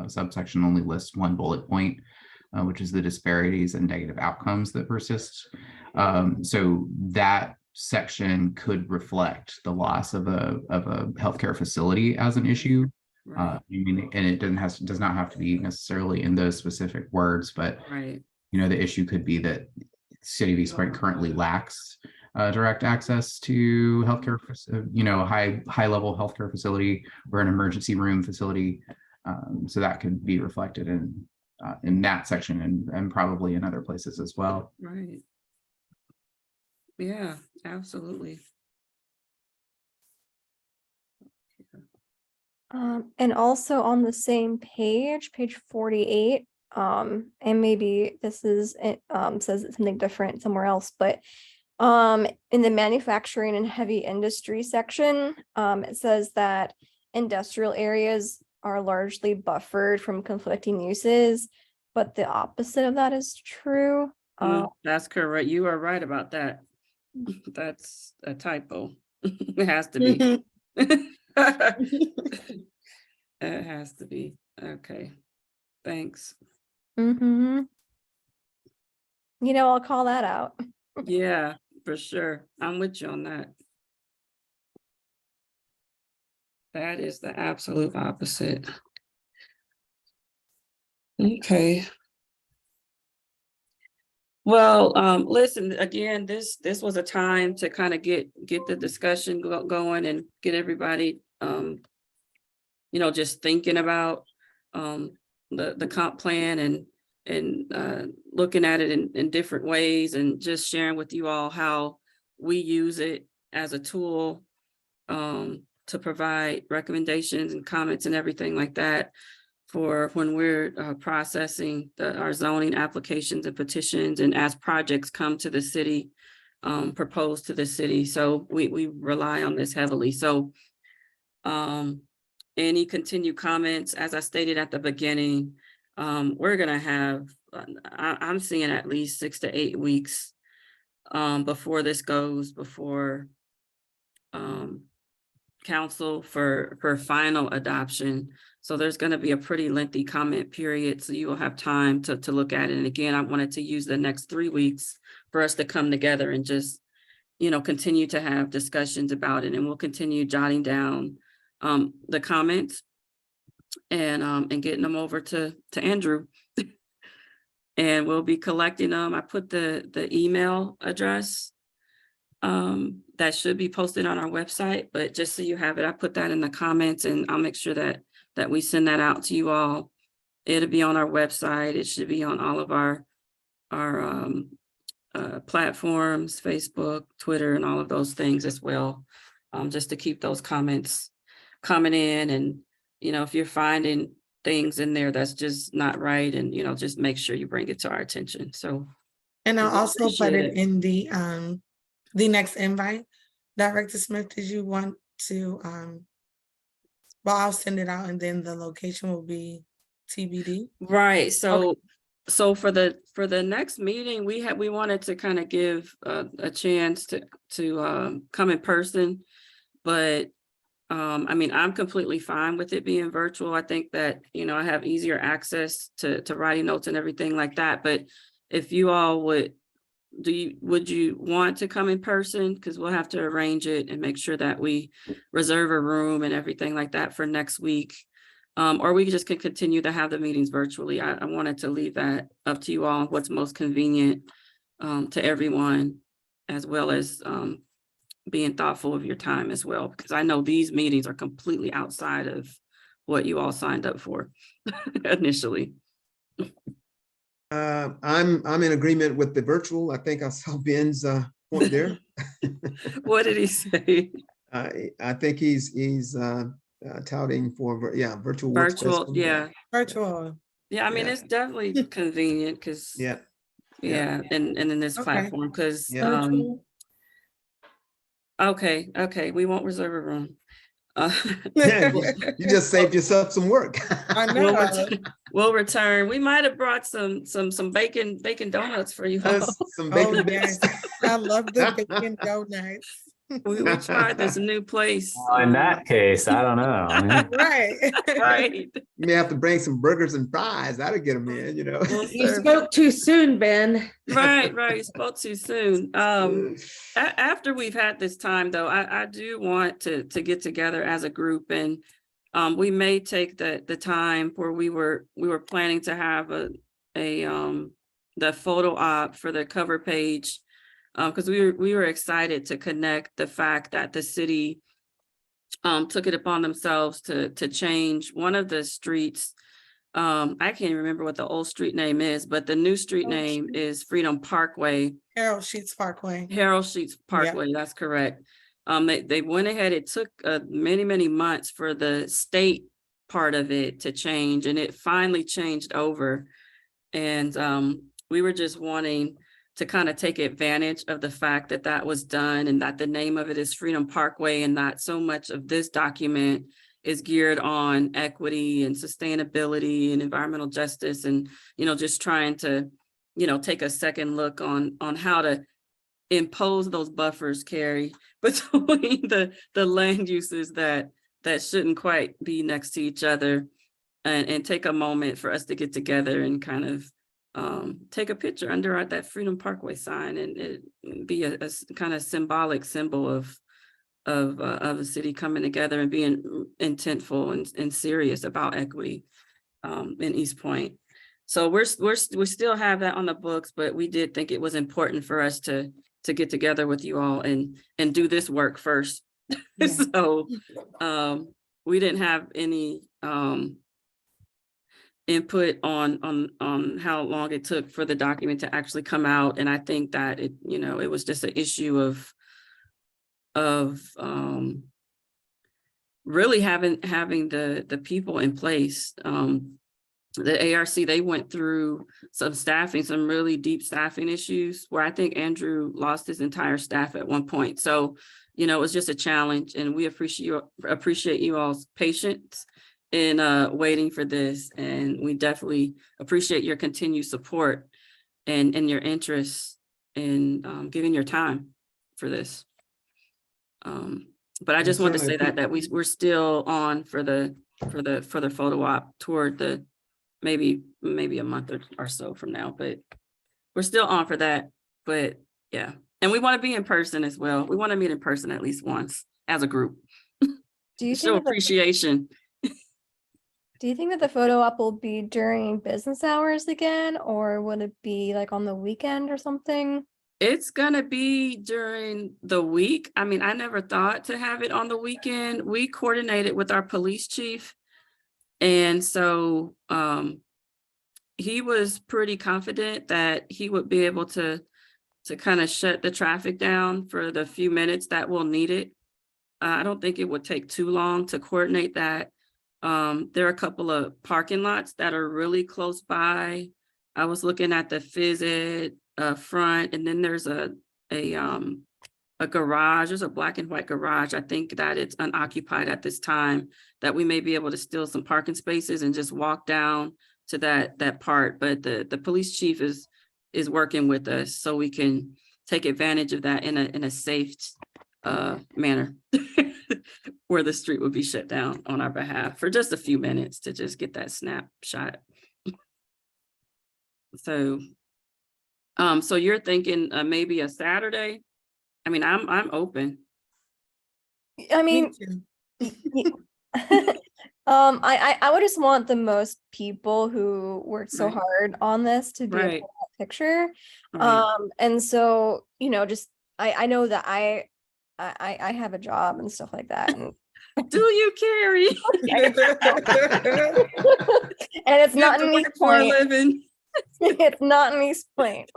Speaker 8: subsection only lists one bullet point, which is the disparities and negative outcomes that persist. So that section could reflect the loss of a healthcare facility as an issue.
Speaker 1: Right.
Speaker 8: And it does not have to be necessarily in those specific words, but
Speaker 1: Right.
Speaker 8: The issue could be that City of East Point currently lacks direct access to healthcare, high level healthcare facility or an emergency room facility. So that could be reflected in that section and probably in other places as well.
Speaker 1: Right. Yeah, absolutely.
Speaker 7: And also on the same page 48, and maybe this is it says something different somewhere else, but in the manufacturing and heavy industry section, it says that industrial areas are largely buffered from conflicting uses, but the opposite of that is true.
Speaker 1: That's correct. You are right about that. That's a typo. It has to be. It has to be. Okay. Thanks.
Speaker 7: I'll call that out.
Speaker 1: Yeah, for sure. I'm with you on that. That is the absolute opposite. Okay. Well, listen, again, this was a time to kind of get the discussion going and get everybody, just thinking about the comp plan and looking at it in different ways, and just sharing with you all how we use it as a tool to provide recommendations and comments and everything like that for when we're processing our zoning applications and petitions, and as projects come to the city, proposed to the city. So we rely on this heavily. So any continued comments, as I stated at the beginning, we're gonna have, I'm seeing at least 6 to 8 weeks before this goes before council for final adoption. So there's going to be a pretty lengthy comment period. So you will have time to look at it. And again, I wanted to use the next 3 weeks for us to come together and just, continue to have discussions about it. And we'll continue jotting down the comments and getting them over to Andrew. And we'll be collecting them. I put the email address that should be posted on our website, but just so you have it, I put that in the comments, and I'll make sure that we send that out to you all. It'll be on our website. It should be on all of our platforms, Facebook, Twitter, and all of those things as well, just to keep those comments coming in. And, if you're finding things in there that's just not right, and, just make sure you bring it to our attention. So.
Speaker 9: And I'll
Speaker 1: we
Speaker 9: also put
Speaker 1: appreciate
Speaker 9: it in the next invite Director Smith, did you want to, well, I'll send it out and then the location will be TBD.
Speaker 1: Right, so for the next meeting, we wanted to kind of give a chance to come in person. But I mean, I'm completely fine with it being virtual. I think that, you know, I have easier access to writing notes and everything like that. But if you all would you want to come in person? Because we'll have to arrange it and make sure that we reserve a room and everything like that for next week. Or we just can continue to have the meetings virtually. I wanted to leave that up to you all, what's most convenient to everyone, as well as being thoughtful of your time as well, because I know these meetings are completely outside of what you all signed up for initially.
Speaker 5: I'm in agreement with the virtual. I think I saw Ben's point there.
Speaker 1: What did he say?
Speaker 5: I think he's touting for, virtual. work
Speaker 1: Virtual,
Speaker 5: session.
Speaker 1: yeah.
Speaker 9: Virtual.
Speaker 1: Yeah, I mean,
Speaker 5: Yeah.
Speaker 1: it's definitely convenient because,
Speaker 5: Yeah,
Speaker 1: yeah, and in this
Speaker 9: Okay.
Speaker 1: platform, because,
Speaker 5: Yeah.
Speaker 9: Virtual.
Speaker 1: okay, we won't reserve a room.
Speaker 5: yeah, you just saved yourself some work.
Speaker 9: I
Speaker 1: We'll
Speaker 9: know.
Speaker 1: we'll return. We might have brought some bacon donuts for you all.
Speaker 5: Some
Speaker 9: Oh,
Speaker 5: bacon
Speaker 9: yes.
Speaker 5: bits.
Speaker 9: I love the bacon donuts.
Speaker 1: We tried this new place.
Speaker 6: In that case, I don't know.
Speaker 9: Right.
Speaker 1: Right.
Speaker 5: You may have to bring some burgers and fries. That'll get them in, you know.
Speaker 1: We'll
Speaker 3: You
Speaker 1: serve-
Speaker 3: spoke too soon, Ben.
Speaker 1: Right, you spoke too soon. After we've had this time, though, I do want to get together as a group, and we may take the time where we were planning to have the photo op for the cover page, because we were excited to connect the fact that the city took it upon themselves to change one of the streets. I can't even remember what the old street name is, but the new street name is Freedom Parkway.
Speaker 9: Harold Sheets Parkway.
Speaker 1: Harold Sheets Parkway, that's correct. They went ahead, it took many months for the state part of it to change, and it finally changed over. And we were just wanting to kind of take advantage of the fact that that was done, and that the name of it is Freedom Parkway, and not so much of this document is geared on equity and sustainability and environmental justice, and, you know, just trying to, you know, take a second look on how to impose those buffers, Carrie, between the land uses that shouldn't quite be next to each other, and take a moment for us to get together and kind of take a picture under that Freedom Parkway sign, and it be a kind of symbolic symbol of the city coming together and being intentful and serious about equity in East Point. So we still have that on the books, but we did think it was important for us to get together with you all and do this work first.
Speaker 9: Yeah.
Speaker 1: So we didn't have any input on how long it took for the document to actually come out, and I think that it, you know, it was just an issue of really having the people in place. The ARC, they went through some really deep staffing issues where I think Andrew lost his entire staff at one point. So, you know, it was just a challenge, and we appreciate you all's patience in waiting for this. And we definitely appreciate your continued support and your interest in giving your time for this. But I just wanted to say that we're still on for the photo op toward the maybe a month or so from now, but we're still on for that. But yeah, and we want to be in person as well. We want to meet in person at least once as a group.
Speaker 7: Do you
Speaker 1: Show
Speaker 7: think that
Speaker 1: appreciation.
Speaker 7: do you think that the photo op will be during business hours again, or would it be like on the weekend or something?
Speaker 1: It's gonna be during the week. I mean, I never thought to have it on the weekend. We coordinated with our police chief. And so he was pretty confident that he would be able to kind of shut the traffic down for the few minutes that we'll need it. I don't think it would take too long to coordinate that. There are a couple of parking lots that are really close by. I was looking at the Phys Ed front, and then there's a a garage, there's a black and white garage. I think that it's unoccupied at this time, that we may be able to steal some parking spaces and just walk down to that part. But the police chief is working with us so we can take advantage of that in a safe manner where the street would be shut down on our behalf for just a few minutes to just get that snapshot. So, so you're thinking maybe a Saturday? I mean, I'm open.
Speaker 7: I
Speaker 9: Me
Speaker 7: mean,
Speaker 9: too.
Speaker 7: I would just want the most people who worked so
Speaker 1: Right.
Speaker 7: hard on this to be a
Speaker 1: Right.
Speaker 7: part of that picture.
Speaker 1: Right.
Speaker 7: And so, just I know that I have a job and stuff like that. And,
Speaker 1: Do you, Carrie?
Speaker 7: and it's
Speaker 1: You
Speaker 7: not
Speaker 1: have to
Speaker 7: in East
Speaker 1: work for a
Speaker 7: Point.
Speaker 1: living.
Speaker 7: It's not in East Point.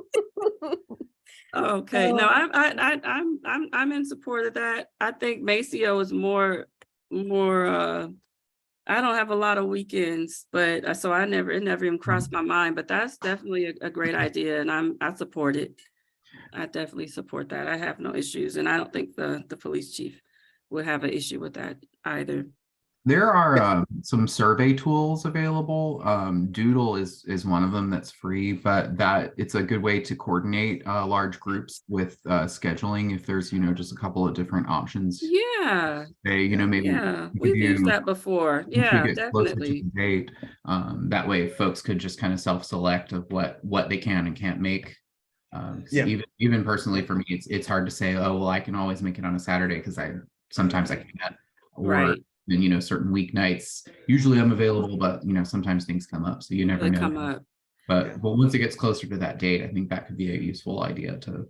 Speaker 1: Okay, no,
Speaker 7: So-
Speaker 1: I'm in support of that. I think Maceo is more, I don't have a lot of weekends, but it never even crossed my mind, but that's definitely a great idea and I support it. I definitely support that. I have no issues and I don't think the police chief will have an issue with that either.
Speaker 8: There are some survey tools available. Doodle is one of them that's free, but that it's a good way to coordinate large groups with scheduling. If there's just a couple of different options,
Speaker 1: Yeah,
Speaker 8: maybe
Speaker 1: yeah,
Speaker 8: we could
Speaker 1: we've used
Speaker 8: do-
Speaker 1: that before.
Speaker 8: once we
Speaker 1: Yeah,
Speaker 8: get closer to
Speaker 1: definitely.
Speaker 8: the date, that way folks could just kind of self-select of what they can and can't make. So
Speaker 5: Yeah.
Speaker 8: even personally for me, it's hard to say, oh well, I can always make it on a Saturday because sometimes I can't, or
Speaker 1: Right.
Speaker 8: then certain weeknights. Usually I'm available, but sometimes things come up, so you never
Speaker 1: They
Speaker 8: know.
Speaker 1: come up.
Speaker 8: But once it gets closer to that date, I think that could be a useful idea to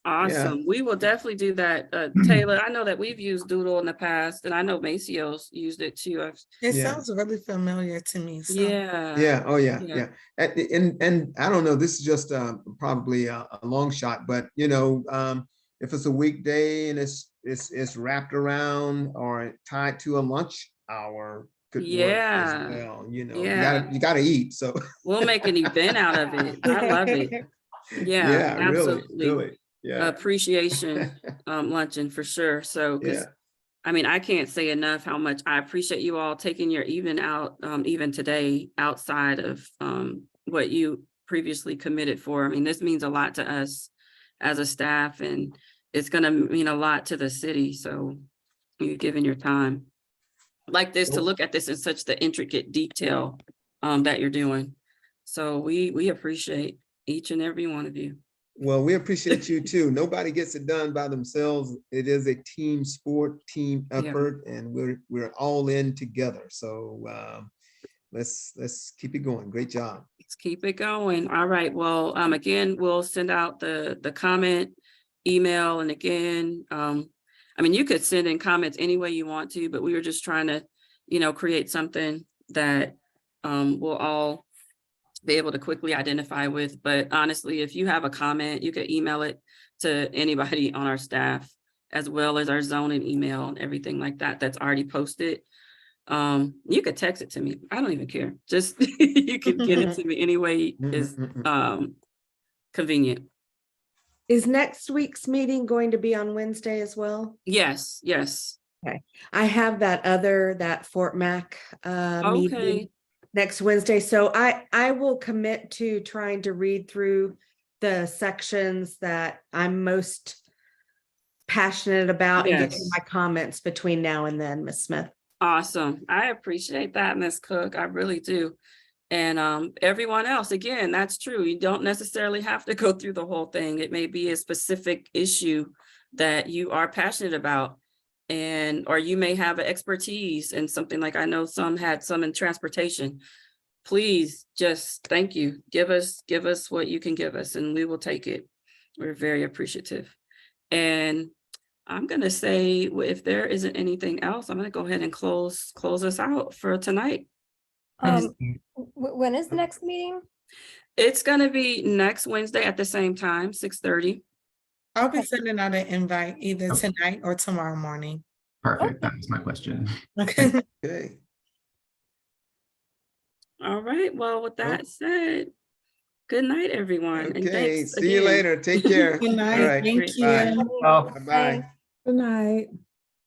Speaker 1: Awesome. We will definitely do that. Taylor, I know that we've used Doodle in the past and I know Macio's used it too.
Speaker 9: It
Speaker 5: Yeah.
Speaker 9: sounds really familiar to me. So.
Speaker 1: Yeah.
Speaker 5: Yeah, oh, yeah,
Speaker 1: Yeah.
Speaker 5: yeah. And I don't know, this is just probably a long shot, but if it's a weekday and it's wrapped around or tied to a lunch hour could work
Speaker 1: Yeah.
Speaker 5: as well,
Speaker 1: Yeah.
Speaker 5: you gotta eat, so.
Speaker 1: We'll make an event out of it. I love it. Yeah,
Speaker 5: Really,
Speaker 1: absolutely.
Speaker 5: really, yeah,
Speaker 1: Appreciation luncheon for sure. So, 'cause,
Speaker 5: yeah.
Speaker 1: I mean, I can't say enough how much I appreciate you all taking your evening out, even today, outside of what you previously committed for. I mean, this means a lot to us as a staff and it's gonna mean a lot to the city. So you've given your time like this to look at this in such the intricate detail that you're doing. So we appreciate each and every one of you.
Speaker 5: Well, we appreciate you too. Nobody gets it done by themselves. It is a team sport, team
Speaker 1: Yeah.
Speaker 5: effort, and we're all in together. So let's keep it going. Great job.
Speaker 1: Let's keep it going. All right. Well, again, we'll send out the comment email. And again, I mean, you could send in comments any way you want to, but we were just trying to, create something that we'll all be able to quickly identify with. But honestly, if you have a comment, you could email it to anybody on our staff, as well as our zoning email and everything like that that's already posted. You could text it to me. I don't even care. Just you can get it to me any way is convenient.
Speaker 3: Is next week's meeting going to be on Wednesday as well?
Speaker 1: Yes, yes.
Speaker 3: I have that Fort Mac meeting
Speaker 1: Okay.
Speaker 3: next Wednesday. So I will commit to trying to read through the sections that I'm most passionate about and getting
Speaker 1: Yes.
Speaker 3: my comments between now and then, Ms. Smith.
Speaker 1: Awesome. I appreciate that, Ms. Cook. I really do. And everyone else, again, that's true. You don't necessarily have to go through the whole thing. It may be a specific issue that you are passionate about. Or you may have an expertise in something, like I know some had some in transportation. Please just thank you. Give us what you can give us and we will take it. We're very appreciative. And I'm gonna say, if there isn't anything else, I'm gonna go ahead and close us out for tonight.
Speaker 7: When is the next meeting?
Speaker 1: It's gonna be next Wednesday at the same time, 6:30.
Speaker 9: I'll be sending out an invite either tonight or tomorrow morning.
Speaker 8: Perfect. That was my question.
Speaker 9: Okay.
Speaker 5: Okay.
Speaker 1: All right, well, with that said, Good night, everyone. and
Speaker 5: Okay,
Speaker 1: thanks
Speaker 5: see you
Speaker 1: again.
Speaker 5: later. Take care.
Speaker 9: Good
Speaker 5: All
Speaker 9: night,
Speaker 5: right,
Speaker 9: thank
Speaker 5: bye.
Speaker 9: you.
Speaker 6: Oh.
Speaker 5: Bye-bye.
Speaker 3: Good night.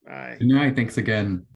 Speaker 5: Bye.
Speaker 8: Good night. Thanks again.